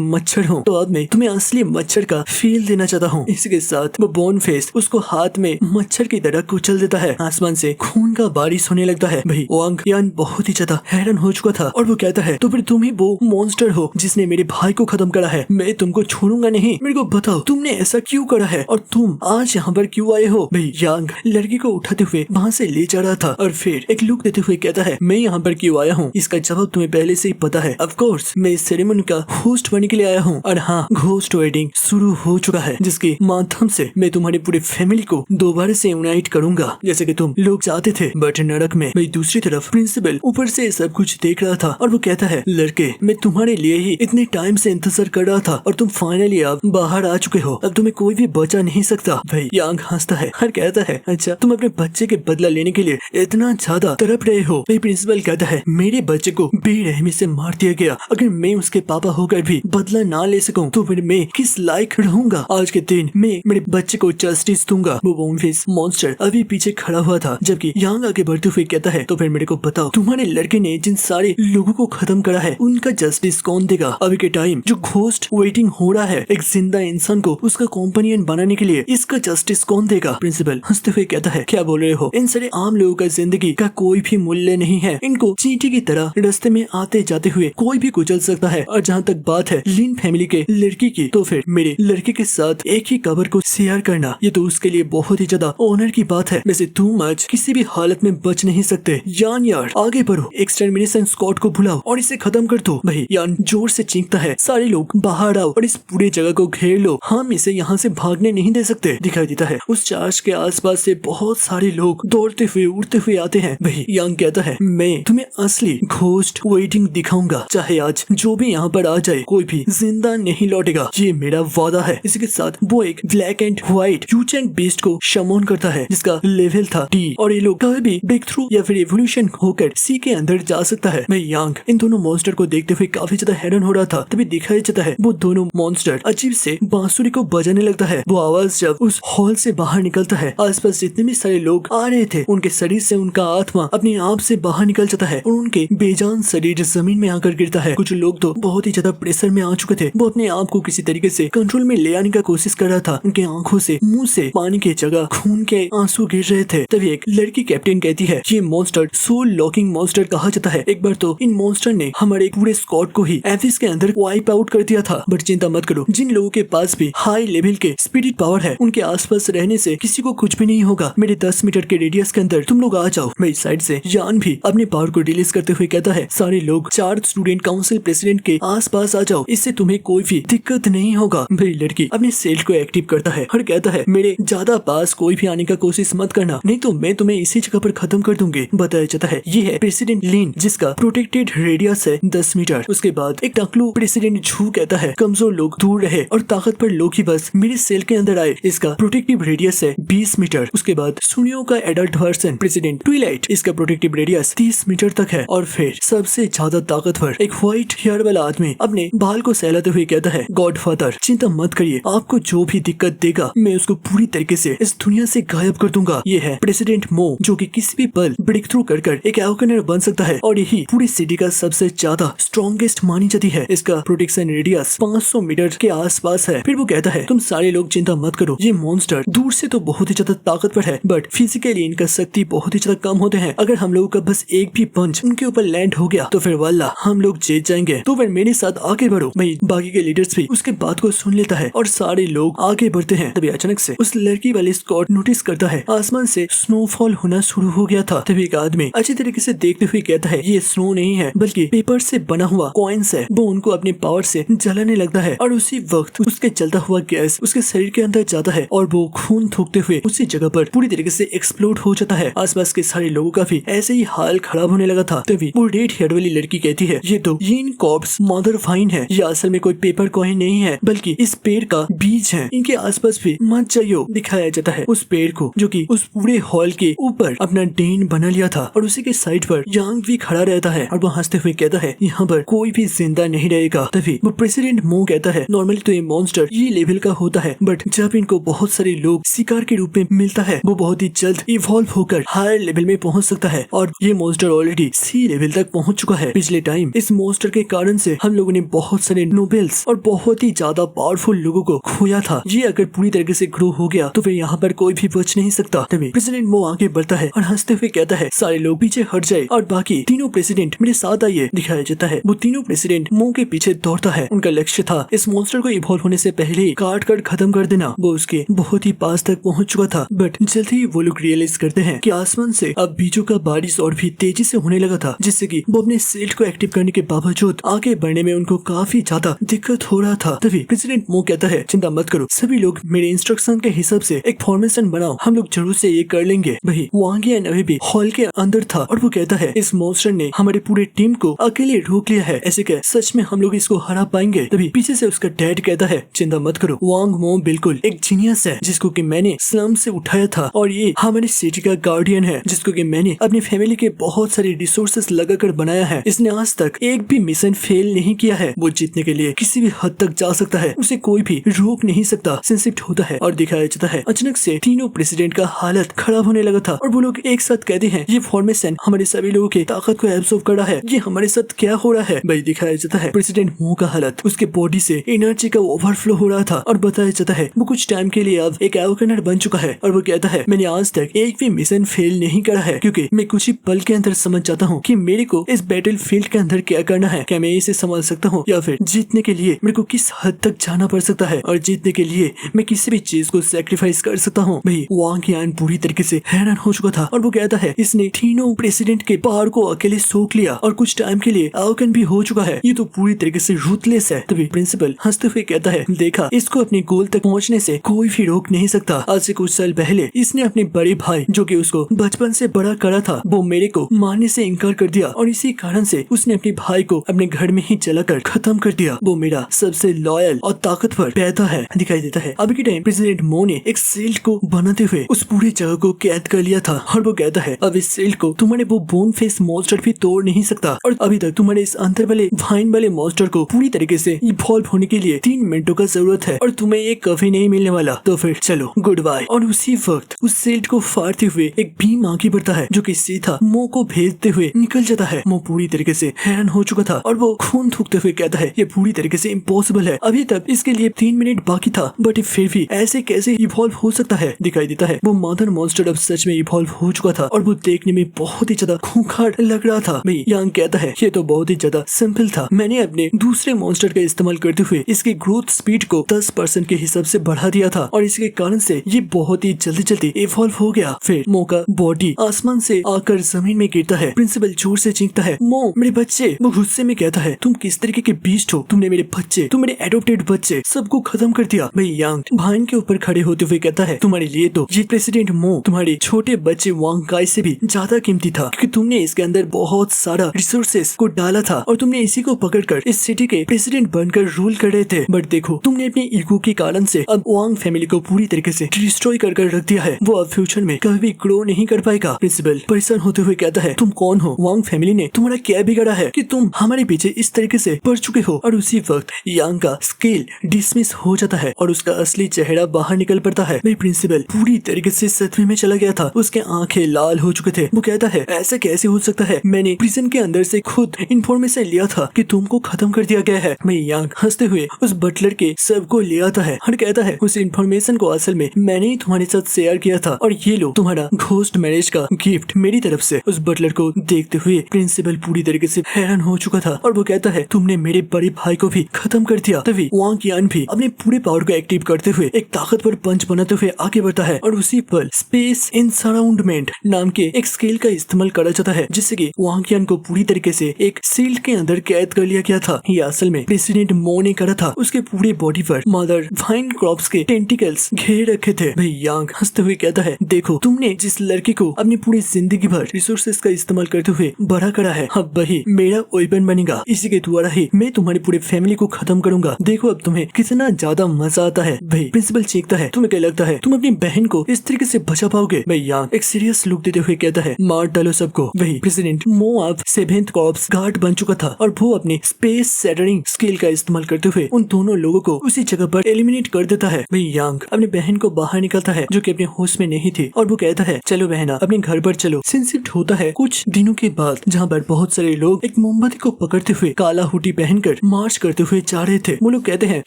मच्छर हूँ, तो अब मैं तुम्हें असली मच्छर का फील देना चाहता हूँ। इसके साथ वो बोन फेस उसको हाथ में मच्छर की तरह कुचल देता है। आसमान से खून का बारिश होने लगता है। वही वांग यान बहुत ही ज्यादा हैरान हो चुका था और वो कहता है तो फिर तुम ही वो मॉन्स्टर हो जिसने मेरे भाई को खत्म करा है। मैं तुमको छोड़ूंगा नहीं, मेरे को बताओ तुमने ऐसा क्यों करा है और तुम आज यहाँ पर क्यों आए हो। भाई यांग लड़की को उठाते हुए वहाँ से ले जा रहा था और फिर एक लुक देते हुए कहता है मैं यहाँ पर क्यों आया हूँ इसका जवाब तुम्हें पहले से ही पता है। ऑफ कोर्स मैं इस सेरेमनी का होस्ट बनने के लिए आया हूँ और हाँ घोस्ट वेडिंग शुरू हो चुका है जिसके माध्यम से मैं तुम्हारी पूरी फैमिली को दोबारा से यूनाइट करूंगा जैसे कि तुम लोग चाहते थे। बट नरक में भाई दूसरी तरफ प्रिंसिपल ऊपर से सब कुछ देख रहा था और वो कहता है लड़के मैं तुम्हारे लिए ही इतने टाइम से इंतजार कर रहा था और तुम फाइनली अब बाहर आ चुके हो, अब तुम्हें कोई भी बचा नहीं सकता। भाई यांग हंसता है और कहता है अच्छा तुम अपने बच्चे के बदला लेने के लिए इतना ज्यादा तड़प रहे हो। भाई प्रिंसिपल कहता है मेरे बच्चे को बेरहमी से मार दिया गया, अगर मैं उसके पापा होकर भी बदला ना ले सकूं तो फिर मैं किस लायक रहूंगा। आज के दिन मैं मेरे बच्चे को जस्टिस दूंगा। वो बोनफेस मॉन्स्टर अभी पीछे खड़ा हुआ था जबकि यांग आगे बढ़ते हुए कहता है तो फिर मेरे को बताओ तुम्हारे लड़के ने जिन सारे लोगों को खत्म करा है उनका जस्टिस कौन देगा। अभी के टाइम जो घोस्ट वेटिंग हो रहा है एक जिंदा इंसान को उसका कॉम्पेनियन बनाने के लिए, इसका जस्टिस कौन देगा। प्रिंसिपल हंसते हुए कहता है क्या बोल रहे हो, इन सारे आम लोगों का जिंदगी का कोई भी मूल्य नहीं है, इनको चींटी की तरह रास्ते में आते जाते हुए कोई भी कुचल सकता है। और जहाँ तक बात है लिन फैमिली के लड़की की, तो फिर मेरे लड़के के साथ एक ही कबर को शेयर करना ये तो उसके लिए बहुत ही ज्यादा ऑनर की बात है। वैसे तुम आज किसी भी हालत में बच नहीं सकते। यान यार आगे बढ़ो, एक्सटर्मिनेशन स्क्वाड को बुलाओ और इसे खत्म कर दो। भाई यान जोर से चीखता है सारे लोग बाहर आओ और इस पूरे जगह को घेर लो, हम इसे यहाँ से भागने नहीं दे सकते। दिखाई देता है उस चर्च के आसपास से बहुत सारे लोग दौड़ते हुए उड़ते हुए आते हैं। भाई यांग कहता है मैं तुम्हें असली घोस्ट वेटिंग दिखाऊंगा, चाहे आज जो भी यहाँ पर आ जाए कोई भी जिंदा नहीं लौटेगा, ये मेरा वादा है। इसके साथ वो एक ब्लैक एंड व्हाइट ह्यूचेंग बीस्ट को शमोन करता है जिसका लेवल था डी और ये लोग कभी भी ब्रेक थ्रू या फिर एवोल्यूशन होकर सी के अंदर जा सकता है। मैं यांग इन दोनों मॉन्स्टर को देखते हुए काफी ज्यादा हैरान हो रहा था। तभी दिखाई देता है वो दोनों मॉन्स्टर अजीब से बांसुरी को बजाने लगता है। वो आवाज जब उस हॉल से बाहर निकलता है आसपास जितने भी सारे लोग आ रहे थे उनके शरीर से उनका आत्मा अपने आप से बाहर निकल जाता है और उनके बेजान शरीर जमीन में आकर गिरता है। कुछ लोग तो बहुत ही ज्यादा प्रेशर में आ चुके थे, वो अपने आप को किसी तरीके से कंट्रोल में ले आने का कोशिश कर रहा था। उनके आंखों से मुंह से पानी की जगह खून के आंसू गिर रहे थे। तभी एक लड़की कैप्टन कहती है ये मॉन्स्टर सोल लॉकिंग मॉन्स्टर कहा जाता है। एक बार तो इन मॉन्स्टर ने हमारे पूरे स्क्वाड को ही एफिस के अंदर वाइप आउट कर दिया था। बट चिंता मत करो, जिन लोगों के पास भी हाई लेवल के स्पिरिट पावर है उनके आसपास रहने से किसी को कुछ भी नहीं होगा। मेरे 10 मीटर के रेडियस के अंदर तुम लोग आ जाओ। मेरी साइड से यान भी अपने पावर को रिलीज करते हुए कहता है सारे लोग 4 स्टूडेंट काउंसिल प्रेसिडेंट के आसपास आ जाओ, इससे तुम्हें कोई भी दिक्कत नहीं होगा। मेरी लड़की अपने सेल को एक्टिव करता है और कहता है मेरे ज्यादा पास कोई भी आने का कोशिश मत करना, नहीं तो मैं तुम्हें इसी जगह पर खत्म कर दूंगी। बताया जाता है ये है प्रेसिडेंट लिन जिसका प्रोटेक्टेड रेडियस है 10 मीटर। उसके बाद एक टकलू प्रेसिडेंट झू कहता है कमजोर लोग दूर रहे और ताकतवर लोग ही बस मेरे सेल के अंदर आए, इसका प्रोटेक्टिव रेडियस है 20 मीटर। उसके बाद सुनियो का एडल्ट वर्जन प्रेसिडेंट ट्विलाइट, इसका प्रोटेक्टिव रेडियस 30 मीटर तक है। और फिर सबसे ज्यादा ताकतवर एक व्हाइट हेयर वाला आदमी अपने बाल को सहलाते हुए कहता है गॉडफादर चिंता मत करिए, आपको जो भी दिक्कत देगा मैं उसको पूरी तरीके से इस दुनिया से गायब कर दूंगा। ये है प्रेसिडेंट मो जो कि किसी भी पल ब्रेक थ्रू कर एक एवोकनर बन सकता है और यही पूरी सिटी का सबसे ज्यादा स्ट्रॉन्गेस्ट मानी जाती है। इसका प्रोटेक्शन रेडियस 500 मीटर के आसपास है। फिर वो कहता है तुम सारे लोग चिंता मत करो, ये मॉन्स्टर दूर से तो बहुत ही ज्यादा ताकतवर है बट फिजिकली इनका शक्ति बहुत ही ज्यादा कम होते हैं। अगर हम लोगों का बस एक भी पंच उनके ऊपर लैंड हो गया तो फिर वाला हम लोग जीत जाएंगे, तो फिर मेरे साथ आगे बढ़ो। भाई बाकी के लीडर्स भी उसके बात को सुन लेता है और सारे लोग आगे बढ़ते हैं। तभी अचानक से उस लड़की वाले स्क्वाड नोटिस करता है आसमान से स्नोफॉल होना शुरू हो गया था। तभी एक आदमी अच्छी तरीके से देखते हुए कहता है ये स्नो नहीं है बल्कि पेपर से बना हुआ कॉइन्स है। वो उनको अपने पावर से जलाने लगता है और उसी वक्त उसके जलता हुआ गैस उसके शरीर के अंदर जाता है और वो खून थूकते हुए उसी जगह पर पूरी तरीके से एक्सप्लोड हो जाता है। आसपास के सारे लोगों का भी ऐसे ही हाल खराब होने लगा था। तभी वो रेड हेयर वाली लड़की कहती है ये तो यीन कॉर्प्स मदर फाइन है, ये असल में कोई पेपर कॉइन नहीं है बल्कि इस पेड़ का बीज है, इनके आसपास भी मत जाइयो। दिखाया जाता है उस पेड़ को जो कि उस पूरे हॉल के ऊपर अपना डेन बना लिया था और उसी के साइड पर यांग भी खड़ा रहता है और वो हंसते हुए कहता है यहाँ पर कोई भी जिंदा नहीं रहेगा। तभी वो प्रेसिडेंट मो कहता है नॉर्मली तो ये मॉन्स्टर ये लेवल का होता है बट जब इनको बहुत सारे लोग शिकार के रूप में मिलता है वो बहुत ही जल्द इवॉल्व होकर हायर लेवल में पहुंच सकता है और ये मॉन्स्टर ऑलरेडी सी लेवल तक पहुंच चुका है। पिछले टाइम इस मॉन्स्टर के कारण से हम लोगों ने बहुत सारे नोबेल्स और बहुत ही ज्यादा पावरफुल लोगों को खोया था। ये अगर पूरी तरीके से ग्रो हो गया तो फिर यहाँ पर कोई भी बच नहीं सकता। तभी प्रेसिडेंट मो आगे बढ़ता है और हंसते हुए कहता है सारे लोग पीछे हट जाए और बाकी तीनों प्रेसिडेंट मेरे साथ आइए। दिखाया जाता है वो तीनों प्रेसिडेंट मो के पीछे दौड़ता है। उनका लक्ष्य था इस मॉन्स्टर को इवॉल्व होने से पहले ही काट कर खत्म कर देना। वो उसके बहुत ही पास तक पहुंच चुका था, बट जल्द ही वो लोग रियलाइज करते हैं कि आसमान से अब बीजों का बारिश और भी तेजी से होने लगा था, जिससे कि वो अपने सील्ड को एक्टिव करने के बावजूद आगे बढ़ने में उनको काफी ज्यादा दिक्कत हो रहा था। तभी प्रेसिडेंट मो कहता है चिंता मत करो, सभी लोग मेरे इंस्ट्रक्शन के हिसाब से एक फॉर्मेशन बनाओ, हम लोग जरूर से ये कर लेंगे। वही वांग यान अभी भी हॉल के अंदर था और वो कहता है इस मॉन्स्टर ने हमारे पूरे टीम को अकेले रोक लिया है, ऐसे क्या सच में हम लोग इसको हरा पाएंगे? तभी पीछे से उसका डैड कहता है चिंता मत करो, वांग मो बिल्कुल एक जीनियस है जिसको कि मैंने स्लम से उठाया था और ये हमारे सिटी का गार्डियन है जिसको कि मैंने अपनी फैमिली के बहुत सारे रिसोर्सेस लगाकर बनाया है। इसने आज तक एक भी मिशन फेल नहीं किया है। वो जीतने के लिए किसी भी हद तक जा सकता है, उसे कोई भी रोक नहीं सकता। सेंसिटिव होता है और दिखाया जाता है अचानक से तीनों प्रेसिडेंट का हालत खराब होने लगा था और वो लोग एक साथ कहते हैं ये फॉर्मेशन हमारे सभी लोगों की ताकत को एब्सॉर्ब कर रहा है, ये हमारे साथ क्या हो रहा है? भाई दिखाया जाता है प्रेसिडेंट मो का हालत, उसके बॉडी से एनर्जी का ओवरफ्लो हो रहा था और बताया जाता है वो कुछ टाइम के लिए अब एक एवोकनर बन चुका है और वो कहता है मैंने आज तक एक भी मिशन फेल नहीं करा है क्योंकि मैं कुछ ही पल के अंदर समझ जाता हूँ कि मेरे को इस बैटल फील्ड के अंदर क्या करना है, क्या मैं इसे संभाल सकता हूँ या फिर जीतने के लिए मेरे को किस हद तक जाना पड़ सकता है और जीतने के लिए मैं किसी भी चीज को सेक्रीफाइस कर सकता हूँ। भाई वांग यान पूरी तरीके से हैरान हो चुका था और वो कहता है इसने तीनों प्रेसिडेंट के पावर को अकेले सोख लिया और कुछ टाइम के लिए एवोकन भी हो चुका है, ये तो पूरी तरीके से रूथलेस है। तभी प्रिंसिपल हंसते हुए कहता है देखा, इसको अपने गोल तक पहुंचने से कोई भी रोक नहीं सकता। आज से कुछ साल पहले इसने अपने बड़े भाई जो कि उसको बचपन से बड़ा करा था वो मेरे को मारने से इनकार कर दिया और इसी कारण से उसने अपने भाई को अपने घर में ही जलाकर खत्म कर दिया। वो मेरा सबसे लॉयल और ताकतवर बेटा है। दिखाई देता है अभी के टाइम प्रेसिडेंट मो ने एक सील्ड को बनाते हुए उस पूरी जगह को कैद कर लिया था और वो कहता है अब इस सील्ड को तुम्हारे वो बोन फेस मॉन्स्टर भी तोड़ नहीं सकता और अभी तक तुम्हारे इस अंदर वाले वाइन वाले मॉन्स्टर को पूरी तरीके से इवॉल्व होने के लिए 3 मिनटों का जरूरत है और तुम्हें ये कभी नहीं मिलने वाला, तो फिर चलो गुड बाय। और उसी वक्त उस सील्ड को फाड़ते हुए एक बीम आगे बढ़ता है जो कि सीधा मो को भेजते हुए निकल जाता है। मो पूरी तरीके से हैरान हो चुका था और वो खून थूकते हुए कहता है ये पूरी तरीके से इम्पॉसिबल है, अभी तक इसके लिए 3 मिनट बाकी था बट फिर भी ऐसे कैसे इवॉल्व हो सकता है? दिखाई देता है वो मदर मॉन्स्टर अब सच में इवॉल्व हो चुका था और वो देखने में बहुत ही ज्यादा खूंखार लग रहा था। भाई यांग कहता है ये तो बहुत ही ज्यादा सिंपल था, मैंने अपने दूसरे मॉन्स्टर का इस्तेमाल करते हुए इसकी ग्रोथ स्पीड को 10% के हिसाब से बढ़ा दिया था और इसके कारण से ये बहुत ही जल्दी जल्दी इवॉल्व हो गया। फिर मो का बॉडी आसमान से आकर जमीन में गिरता है। प्रिंसिपल जोर से चीखता है मो मेरे बच्चे। वो गुस्से में कहता है तुम किस तरीके के बीस्ट हो, तुमने मेरे बच्चे, तुम मेरे एडोप्टेड बच्चे सबको खत्म कर दिया। भाई यांग भाइन के ऊपर खड़े होते हुए कहता है तुम्हारे लिए तो ये प्रेसिडेंट मो तुम्हारे छोटे बच्चे वांग काई से भी ज्यादा कीमती था क्योंकि तुमने इसके अंदर बहुत सारा रिसोर्सेस को डाला था और तुमने इसी को पकड़कर इस सिटी के प्रेसिडेंट बनकर रूल कर रहे थे। बट देखो तुमने अपने ईगो के कारण से अब वांग फैमिली को पूरी तरीके से डिस्ट्रॉय कर रख दिया है, वो अब फ्यूचर में कभी भी ग्रो नहीं कर पाएगा। प्रिंसिपल परेशान होते हुए कहता है तुम कौन हो? वांग फैमिली ने तुम्हारा क्या बिगाड़ा है कि तुम हमारे पीछे इस तरीके से पड़ चुके हो? और उसी वक्त यांग का स्केल डिसमिस हो जाता है और उसका असली चेहरा बाहर निकल पड़ता है। भाई प्रिंसिपल पूरी तरीके से सदमे में चला गया था, उसके आंखें लाल हो चुके थे। वो कहता है ऐसा कैसे हो सकता है, मैंने प्रिजन के अंदर से खुद इंफॉर्मेशन लिया था कि तुमको खत्म कर दिया गया है। मैं यांग हंसते हुए उस बटलर के सबको ले आता है और कहता है उस इंफॉर्मेशन को असल में मैंने ही तुम्हारे साथ शेयर किया था और ये लो तुम्हारा घोस्ट मैरिज का गिफ्ट मेरी तरफ से। उस बटलर को देखते हुए प्रिंसिपल पूरी तरीके से हैरान हो चुका था और वो कहता है तुमने मेरे बड़े भाई को भी खत्म कर दिया। तभी वांग यान भी अपने पूरे पावर को एक्टिव करते हुए एक ताकतवर पंच बनाते हुए आगे बढ़ता है और उसी पल स्पेस इनसराउंडमेंट नाम के एक स्केल का इस्तेमाल करा जाता है जिससे कि वांग यान को पूरी तरीके से एक सील्ड के अंदर कैद कर लिया गया था। ये असल में प्रेसिडेंट मो ने करा था, उसके पूरे बॉडी पर मदर वाइन क्रॉप्स के टेंटिकल्स घेर रखे थे। भाई यांग हंसते हुए कहता है देखो तुमने जिस लड़के को अपनी पूरी जिंदगी भर रिसोर्सेस का इस्तेमाल करते हुए बड़ा करा है अब वही मेरा वेपन बनेगा, इसी के द्वारा ही मैं तुम्हारी पूरी फैमिली को खत्म करूंगा। देखो अब तुम्हें कितना ज्यादा मजा आता है। भाई प्रिंसिपल चीखता है तुम्हें क्या लगता है तुम अपनी बहन को इस तरीके से बचा पाओगे? भाई यांग एक सीरियस लुक देते हुए कहता है मार डालो सबको। वही प्रेसिडेंट मो अब 7th कॉर्प्स गार्ड बन चुका था और वो अपने स्पेस सैटरिंग स्किल का इस्तेमाल करते हुए उन दोनों लोगों को उसी जगह पर एलिमिनेट कर देता है। भाई यांग अपनी बहन को बाहर निकलता है जो कि अपने होश में नहीं नहीं थी और वो कहता है चलो बहना अपने घर पर चलो। सीन शिफ्ट होता है कुछ दिनों के बाद, जहाँ पर बहुत सारे लोग एक मोमबत्ती को पकड़ते हुए काला हुडी पहनकर मार्च करते हुए जा रहे थे। वो लोग कहते हैं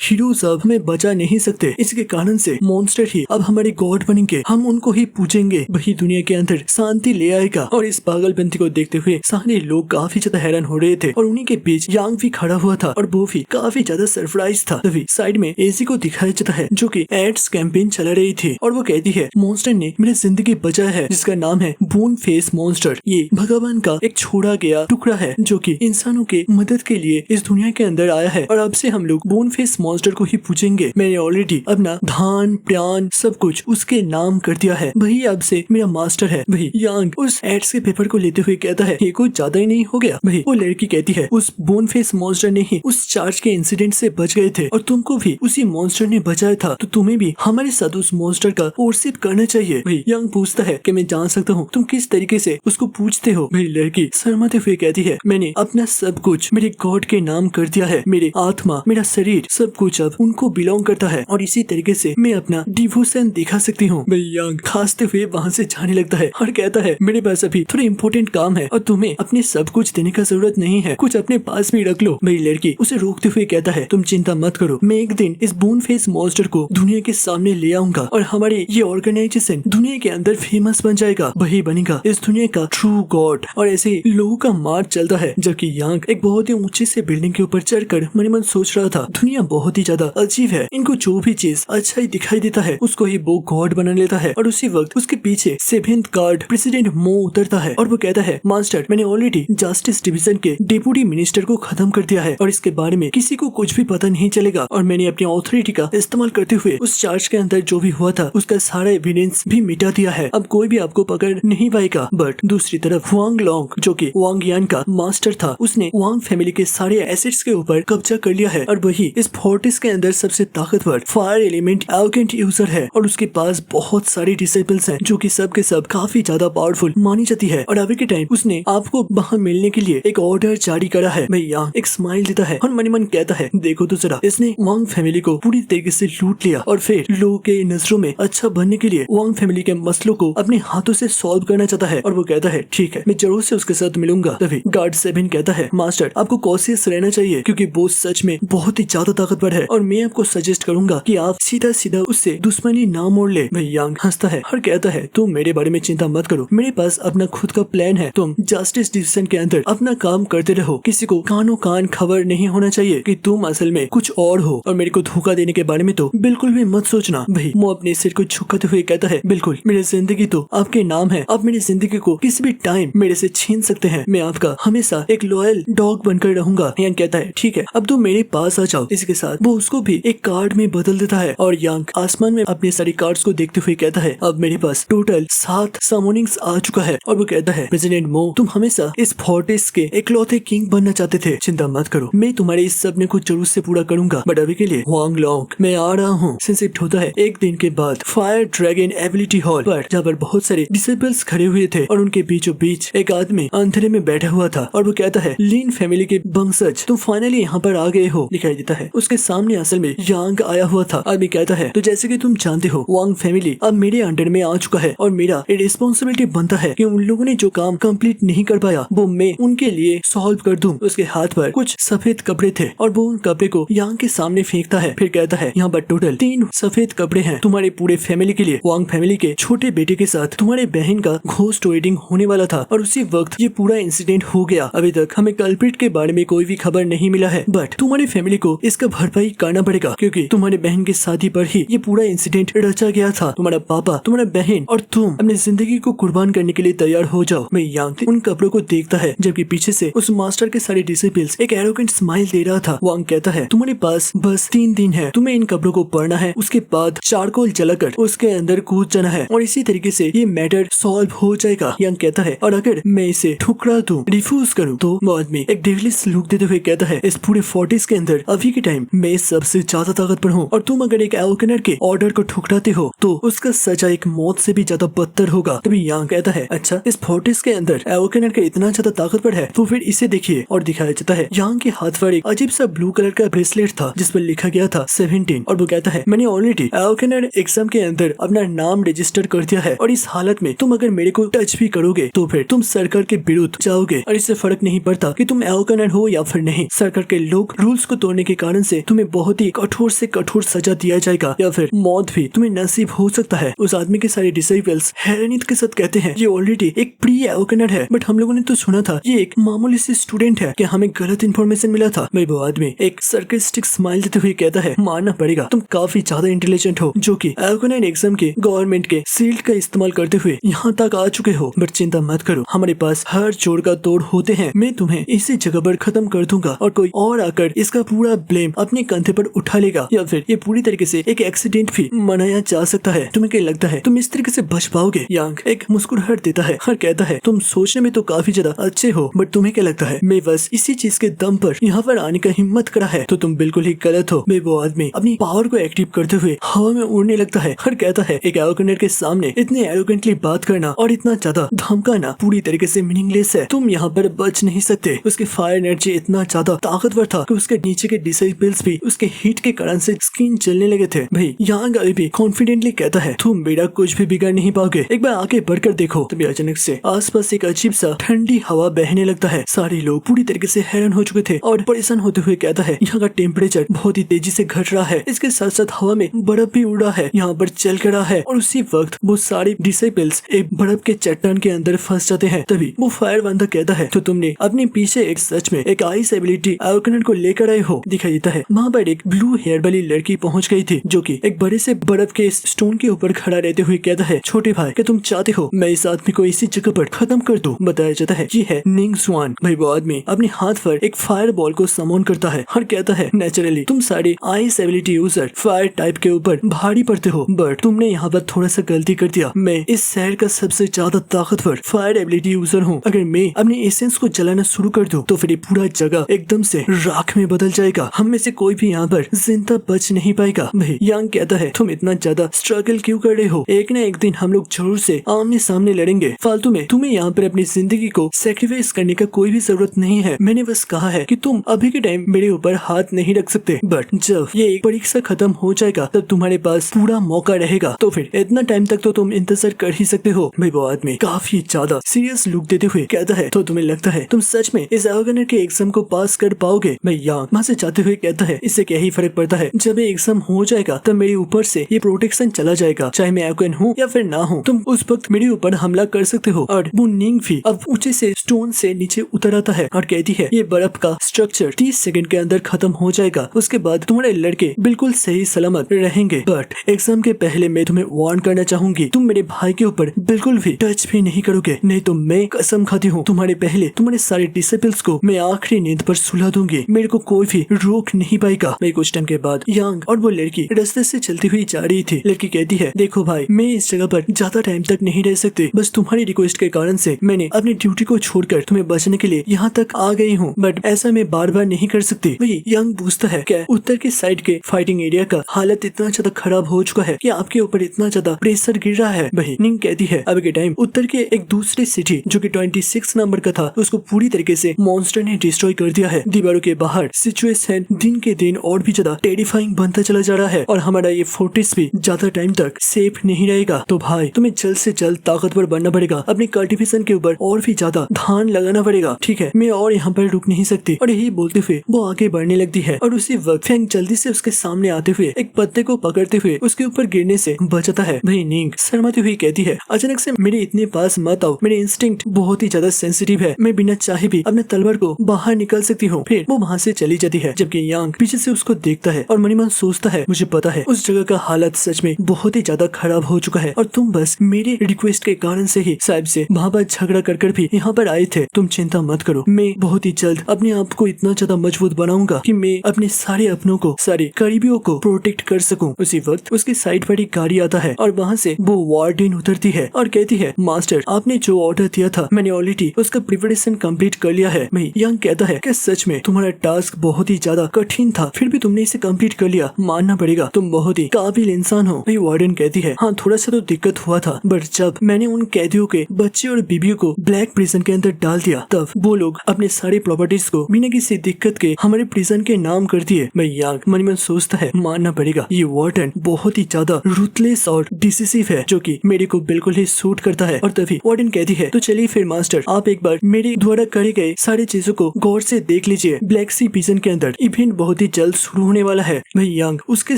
हीरोज अब हमें बचा नहीं सकते, इसके कारण से मॉन्स्टर ही अब हमारे गॉड बनेंगे, हम उनको ही पूजेंगे, वही दुनिया के अंदर शांति ले आएगा। और इस पागलपंथी को देखते हुए सारे लोग काफी ज्यादा हैरान हो रहे थे और उन्हीं के बीच यांग भी खड़ा हुआ था और वो भी काफी ज्यादा सरप्राइज था। तभी साइड में एसी को दिखाया जाता है जो कि एड्स कैंपेन चला रही थी और वो कहती है मॉन्स्टर ने मेरी जिंदगी बचाया है, जिसका नाम है बोन फेस मॉन्स्टर। ये भगवान का एक छोड़ा गया टुकड़ा है जो कि इंसानों के मदद के लिए इस दुनिया के अंदर आया है और अब से हम लोग बोन फेस मॉन्स्टर को ही पूछेंगे। मैंने ऑलरेडी अपना धान प्राण सब कुछ उसके नाम कर दिया है, वही अब से मेरा मास्टर है। वही यांग उस एड्स के पेपर को लेते हुए कहता है ये कुछ ज्यादा ही नहीं हो गया। वही वो लड़की कहती है उस बोन फेस मॉन्स्टर ने ही उस चार्ज के इंसिडेंट से बच गए थे और तुमको भी उसी मॉन्स्टर ने बचाया था, तो तुम्हें भी हमारे साथ उस मॉन्स्टर का वर्शिप करना चाहिए। वही यांग पूछता है कि मैं जान सकता हूँ तुम किस तरीके से उसको पूछते हो। मेरी लड़की शर्माते हुए कहती है मैंने अपना सब कुछ मेरे गॉड के नाम कर दिया है, मेरे आत्मा मेरा शरीर सब कुछ अब उनको बिलोंग करता है और इसी तरीके से मैं अपना डिवोशन दिखा सकती हूँ। यांग खांसते हुए वहाँ से जाने लगता है और कहता है मेरे पास अभी थोड़ा इम्पोर्टेंट काम है और तुम्हें अपने सब कुछ देने का जरूरत नहीं है, कुछ अपने पास भी रख लो। मेरी लड़की उसे रोकते हुए कहता है तुम चिंता मत करो, मैं एक दिन इस बोन फेस मॉन्स्टर को दुनिया के सामने ले आऊंगा और हमारे ये ऑर्गेनाइजेशन दुनिया के अंदर फेमस बन जाएगा, वही बनेगा इस दुनिया का ट्रू गॉड। और ऐसे लोगों का मार्च चलता है जबकि यांग एक बहुत ही ऊंची से बिल्डिंग के ऊपर चढ़कर मन मन सोच रहा था दुनिया बहुत ही ज्यादा अजीब है, इनको जो भी चीज अच्छा ही दिखाई देता है उसको ही वो गॉड बना लेता है। और उसी वक्त उसके पीछे 7th गार्ड प्रेसिडेंट मो उतरता है और वो कहता है मास्टर मैंने ऑलरेडी जस्टिस डिवीजन के डिप्टी मिनिस्टर को खत्म कर दिया है और इसके बारे में किसी को कुछ भी पता नहीं चलेगा और मैंने अपनी ऑथोरिटी का इस्तेमाल करते हुए उस चार्ज के अंदर जो भी हुआ था उसका सारा एविडेंस भी मिटा दिया है, अब कोई भी आपको पकड़ नहीं पाएगा। बट दूसरी तरफ वांग लोंग जो कि वांग यान का मास्टर था, उसने वांग फैमिली के सारे एसेट्स के ऊपर कब्जा कर लिया है और वही इस फोर्टिस के अंदर सबसे ताकतवर फायर एलिमेंट एलोकेंट यूजर है और उसके पास बहुत सारे डिसेबल्स हैं जो कि सब के सब काफी ज्यादा पावरफुल मानी जाती है। और अभी के टाइम उसने आपको वहाँ मिलने के लिए एक ऑर्डर जारी करा है। मैं यहाँ एक स्माइल देता है और मन मन कहता है देखो तो जरा, इसने वांग फैमिली को पूरी तरीके से लूट लिया और फिर लोगों के नजरों में अच्छा बनने के लिए वांग फैमिली के मसलों को अपने हाथों से सॉल्व करना चाहता है। और वो कहता है ठीक है मैं जरूर से उसके साथ मिलूंगा। तभी गार्ड 7 कहता है मास्टर आपको कॉशियस रहना चाहिए क्योंकि वो सच में बहुत ही ज्यादा ताकतवर है और मैं आपको सजेस्ट करूंगा कि आप सीधा सीधा उससे दुश्मनी ना मोड़ ले। मैं यांग हंसता है और कहता है तुम मेरे बारे में चिंता मत करो, मेरे पास अपना खुद का प्लान है, तुम जस्टिस डिवीजन के अंदर अपना काम करते रहो, किसी को कानों कान खबर नहीं होना चाहिए कि तुम असल में कुछ और हो और मेरे को धोखा देने के बारे में तो बिल्कुल भी मत सोचना। भाई वो अपने सिर को झुकाते हुए कहता है बिल्कुल, मेरी जिंदगी तो आपके नाम है, आप मेरी जिंदगी को किसी भी टाइम मेरे से छीन सकते हैं, मैं आपका हमेशा एक लॉयल डॉग बनकर रहूंगा। यांग कहता है ठीक है अब तुम मेरे पास आ जाओ। इसके साथ वो उसको भी एक कार्ड में बदल देता है और यांग आसमान में अपने सारी कार्ड्स को देखते हुए कहता है अब मेरे पास टोटल 7 समोनिंग्स आ चुका है। और वो कहता है प्रेसिडेंट मो तुम हमेशा इस फोर्टिस के इकलौते किंग बनना चाहते थे, चिंता मत करो मैं तुम्हारे इस सपने को जरूर से पूरा करूंगा, बट अभी के लिए वांग लोंग मैं आ रहा हूँ। शिफ्ट होता है एक दिन के बाद फायर ड्रैगन एबिलिटी हॉल पर, जहाँ पर बहुत सारे डिसेबल्स खड़े हुए थे और उनके बीचों बीच एक आदमी अंधेरे में बैठा हुआ था और वो कहता है लीन फैमिली के वंशज तुम फाइनली यहाँ पर आ गए हो। दिखाई देता है उसके सामने असल में यांग आया हुआ था। आदमी कहता है तो जैसे कि तुम जानते हो वांग फैमिली अब मेरे अंडर में आ चुका है और मेरा रिस्पॉन्सिबिलिटी बनता है कि उन लोगों ने जो काम कंप्लीट नहीं कर पाया वो मैं उनके लिए सॉल्व कर दूं। उसके हाथ पर कुछ सफेद कपड़े थे और वो उन कपड़े को यांग के सामने फेंकता है, फिर कहता है यहाँ पर टोटल 3 सफेद कपड़े हैं तुम्हारे पूरे फैमिली के लिए। वांग फैमिली के छोटे बेटे के साथ तुम्हारे बहन का घोस्ट वेडिंग होने वाला था और उसी वक्त ये पूरा इंसिडेंट हो गया। अभी तक हमें कल्प्रिट के बारे में कोई भी खबर नहीं मिला है, बट तुम्हारी फैमिली को इसका भरपाई करना पड़ेगा क्योंकि तुम्हारे बहन की शादी पर ही ये पूरा इंसिडेंट रचा गया था। तुम्हारा पापा, तुम्हारा बहन और तुम अपनी जिंदगी को कुर्बान करने के लिए तैयार हो जाओ। मैं यांग उन कपड़ों को देखता है जबकि पीछे से उस मास्टर के सारे डिसिपल्स एक एरोगेंट स्माइल दे रहा था। वांग कहता है तुम्हारे पास बस 3 दिन है, तुम्हें इन कपड़ों को पढ़ना है, उसके बाद चारकोल जलाकर उसके अंदर कूद जाना है और इसी तरीके से ये मैटर सॉल्व हो जाएगा। यांग कहता है और अगर मैं इसे ठुकरा दूं, रिफ्यूज करूं, तो वो आदमी एक डेविलिश लुक देते हुए कहता है इस पूरे फोर्टिस के अंदर अभी के टाइम मैं सबसे ज्यादा ताकतवर हूँ और तुम अगर एक एल्केनर के ऑर्डर को ठुकराते हो तो उसका सजा एक मौत से भी ज्यादा बदतर होगा। तभी यांग कहता है अच्छा इस फोर्टिस के अंदर एल्केनर का इतना ज्यादा ताकतवर है तो फिर इसे देखिए। और दिखाया जाता है यांग के हाथ पर एक अजीब सा ब्लू कलर का ब्रेसलेट था जिस पर लिखा गया था 17 और वो कहता है मैंने ऑलरेडी एल्केनर एग्जाम के अंदर अपना नाम नाम रजिस्टर कर दिया है और इस हालत में तुम अगर मेरे को टच भी करोगे तो फिर तुम सरकार के विरुद्ध जाओगे और इससे फर्क नहीं पड़ता कि तुम एवोकनर हो या फिर नहीं। सरकार के लोग रूल्स को तोड़ने के कारण से तुम्हें बहुत ही कठोर से कठोर सजा दिया जाएगा या फिर मौत भी तुम्हें नसीब हो सकता है। उस आदमी के सारे डिसाइपल्स हैरानियत के साथ कहते हैं ये ऑलरेडी एक प्री एवोकनर है, बट हम लोगों ने तो सुना था ये एक मामूली सी स्टूडेंट है, क्या हमें गलत इन्फॉर्मेशन मिला था। भाई वो आदमी एक सरकास्टिक स्माइल देते हुए कहता है मानना पड़ेगा तुम काफी ज्यादा इंटेलिजेंट हो जो कि एवोकनर एग्जाम के गवर्नमेंट के सील्ड का इस्तेमाल करते हुए यहाँ तक आ चुके हो, बट चिंता मत करो हमारे पास हर जोड़ का तोड़ होते हैं। मैं तुम्हें इसी जगह पर खत्म कर दूंगा और कोई और आकर इसका पूरा ब्लेम अपने कंधे पर उठा लेगा या फिर ये पूरी तरीके से एक एक्सीडेंट भी मनाया जा सकता है। तुम्हें क्या लगता है तुम इस तरीके से बच पाओगे? यांग एक मुस्कुराहट देता है और कहता है तुम सोचने में तो काफी ज्यादा अच्छे हो, बट तुम्हें क्या लगता है मैं बस इसी चीज के दम पर यहाँ पर आने का हिम्मत करा है तो तुम बिल्कुल ही गलत हो। मैं वो आदमी अपनी पावर को एक्टिव करते हुए हवा में उड़ने लगता है और कहता है एक एवोकनर के सामने इतने एरोगेंटली बात करना और इतना ज्यादा धमकाना पूरी तरीके से मीनिंगलेस है। तुम यहाँ पर बच नहीं सकते। उसके फायर एनर्जी इतना ज्यादा ताकतवर था कि उसके नीचे के डिसाइपल्स भी उसके हीट के कारण से स्किन जलने लगे थे। भाई यांग अभी भी कॉन्फिडेंटली कहता है तुम मेरा कुछ भी बिगाड़ नहीं पाओगे, एक बार आगे बढ़कर देखो। तभी अचानक से आसपास एक अजीब सा ठंडी हवा बहने लगता है। सारे लोग पूरी तरीके से हैरान हो चुके थे और परेशान होते हुए कहता है यहाँ का टेम्परेचर बहुत ही तेजी से घट रहा है, इसके साथ साथ हवा में बर्फ भी उड़ रहा है, यहाँ पर चल कर रहा है। और उसी वक्त वो सारे डिसाइपल्स एक बर्फ के चट्टान के अंदर फंस जाते हैं। तभी वो फायर बंदा कहता है तो तुमने अपने पीछे एक सच में एक आइस एबिलिटी एवोकनर को लेकर आए हो। दिखाई देता है वहाँ पर एक ब्लू हेयर वाली लड़की पहुंच गई थी जो कि एक बड़े से बर्फ के स्टोन के ऊपर खड़ा रहते हुए कहता है छोटे भाई क्या तुम चाहते हो मैं इस आदमी को इसी जगह पर खत्म कर दूं? बताया जाता है ये है निंग स्वान। भाई वो आदमी अपने हाथ पर एक फायर बॉल को समन करता है और कहता है नेचुरली तुम सारे ice ability user fire type के ऊपर भारी पड़ते हो, बट तुमने यहाँ पर थोड़ा सा गलती कर दिया। मैं इस शहर का सबसे ज्यादा ताकतवर फायर एबिलिटी यूजर हूँ। अगर मैं अपने एसेंस को जलाना शुरू कर दूं तो फिर ये पूरा जगह एकदम से राख में बदल जाएगा, हम में से कोई भी यहाँ पर जिंदा बच नहीं पाएगा। भाई यांग कहता है तुम इतना ज्यादा स्ट्रगल क्यों कर रहे हो, एक न एक दिन हम लोग जरूर से आमने सामने लड़ेंगे। फालतू में तुम्हें यहाँ पर अपनी जिंदगी को सेक्रीफाइस करने का कोई भी जरूरत नहीं है। मैंने बस कहा है कि तुम अभी के टाइम मेरे ऊपर हाथ नहीं रख सकते, बट जब ये एक परीक्षा खत्म हो जाएगा तब तुम्हारे पास पूरा मौका रहेगा, तो फिर इतना टाइम तक तो तुम इंतजार कर ही सकते हो। भाई वो आदमी काफी ज्यादा सीरियस लुक देते हुए कहता है तो तुम्हें लगता है तुम सच में इस एवोकनर के एग्जाम को पास कर पाओगे? मैं यांग वहाँ से जाते हुए कहता है इससे क्या ही फर्क पड़ता है, जब ये एग्जाम हो जाएगा तब मेरे ऊपर से ये प्रोटेक्शन चला जाएगा, चाहे मैं एवोकन हूँ या फिर ना हूँ, तुम उस वक्त मेरे ऊपर हमला कर सकते हो। और वो निंग भी अब ऊंचे से स्टोन से नीचे उतर आता है और कहती है ये बर्फ का स्ट्रक्चर 30 सेकंड के अंदर खत्म हो जाएगा, उसके बाद तुम्हारे लड़के बिल्कुल सही सलामत रहेंगे। बट एग्जाम के पहले मैं तुम्हें वार्न करना चाहूंगी तुम मेरे भाई के ऊपर बिल्कुल भी टच भी नहीं करोगे, नहीं तो मैं कसम खाती हूँ तुम्हारे पहले तुम्हारे सारे डिसिपल्स को मैं आखिरी नींद पर सुला दूंगी, मेरे को कोई भी रोक नहीं पाएगा। भाई कुछ टाइम के बाद यांग और वो लड़की रास्ते से चलती हुई जा रही थी। लड़की कहती है देखो भाई मैं इस जगह पर ज्यादा टाइम तक नहीं रह सकती, बस तुम्हारी रिक्वेस्ट के कारण से मैंने अपनी ड्यूटी को छोड़कर तुम्हें बचने के लिए यहाँ तक आ गई हूँ, बट ऐसा मैं बार बार नहीं कर सकती। वही यांग पूछता है क्या उत्तर के साइड के फाइटिंग एरिया का हालत इतना ज्यादा खराब हो चुका है कि आपके ऊपर इतना ज्यादा प्रेशर गिर रहा है? वही निंग कहती है अभी के टाइम उत्तर के एक दूसरी सिटी जो कि 26 नंबर का था उसको पूरी तरीके से मॉन्स्टर ने डिस्ट्रॉय कर दिया है। दीवारों के बाहर सिचुएशन दिन के दिन और भी ज्यादा टेरिफाइंग बनता चला जा रहा है और हमारा ये फोर्ट्रेस भी ज्यादा टाइम तक सेफ नहीं रहेगा। तो भाई तुम्हें जल्द से जल्द ताकतवर बनना पड़ेगा, अपनी कल्टीवेशन के ऊपर और भी ज्यादा ध्यान लगाना पड़ेगा, ठीक है? मैं और यहाँ पर रुक नहीं सकती। और यही बोलते हुए वो आगे बढ़ने लगती है और उसी वक्त फेंग जल्दी से उसके सामने आते हुए एक पत्ते को पकड़ते हुए उसके ऊपर गिरने से बचाता है। वही निंग शर्माती हुई कहती है अचानक से मेरे इतने पास मत आओ, मेरे इंस्टिंक्ट बहुत ही ज्यादा सेंसिटिव है, मैं बिना चाहे भी अपने तलवार को बाहर निकल सकती हूँ। फिर वो वहाँ से चली जाती है जबकि यांग पीछे से उसको देखता है और मनी मन सोचता है मुझे पता है उस जगह का हालत सच में बहुत ही ज्यादा खराब हो चुका है और तुम बस मेरे रिक्वेस्ट के कारण से ही साहिब से वहाँ पर झगड़ा कर भी यहाँ पर आए थे। तुम चिंता मत करो, मैं बहुत ही जल्द अपने आप को इतना ज्यादा मजबूत बनाऊंगा कि मैं अपने सारे अपनों को सारे करीबियों को प्रोटेक्ट कर सकूं। उसी वक्त उसकी साइड पर एक गाड़ी आता है और वहाँ से वो वार्डन उतरती है और कहती है मास्टर आपने जो ऑर्डर दिया था मैंने ऑलरेडी उसका प्रिपरेशन कंप्लीट कर लिया है। मैं यांग कहता है कि सच में तुम्हारा टास्क बहुत ही ज्यादा कठिन था फिर भी तुमने इसे कंप्लीट कर लिया, मानना पड़ेगा तुम बहुत ही काबिल इंसान हो। भाई वार्डन कहती है हाँ थोड़ा सा तो दिक्कत हुआ था, बट जब मैंने उन कैदियों के बच्चे और बीबियों को ब्लैक प्रिजन के अंदर डाल दिया तब वो लोग अपने सारे प्रॉपर्टीज को बिना किसी दिक्कत के हमारे प्रिजन के नाम कर दिए। मैं यांग मन में सोचता है मानना पड़ेगा ये वार्डन बहुत ही ज्यादा रूथलेस और डिसिसिव है जो कि मेरी को बिल्कुल ही सूट करता है। और तभी वार्डन कहती है तो चलिए फिर मास्टर आप एक बार मेरे द्वारा करे गए सारी चीजों को गौर से देख लीजिए। ब्लैक सी पिजन के अंदर इवेंट बहुत ही जल्द शुरू होने वाला है। वही यांग उसके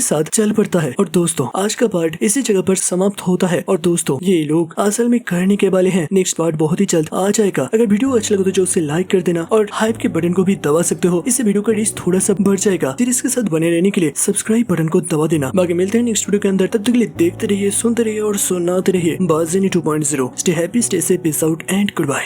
साथ चल पड़ता है। और दोस्तों आज का पार्ट इसी जगह पर समाप्त होता है। और दोस्तों ये लोग असल में करने के वाले हैं। नेक्स्ट पार्ट बहुत ही जल्द आ जाएगा। अगर वीडियो अच्छा लगे तो जो उसे लाइक कर देना और हाइप के बटन को भी दबा सकते हो। इससे वीडियो का रीच थोड़ा सा बढ़ जाएगा। फिर इसके साथ बने रहने के लिए सब्सक्राइब बटन को दबा देना। बाकी मिलते हैं नेक्स्ट वीडियो के अंदर। तब तक के लिए देखते रहिए, सुनते रहिए और सुनाते रहिए बाज़नी 2.0। Stay happy, stay safe, peace out and good bye.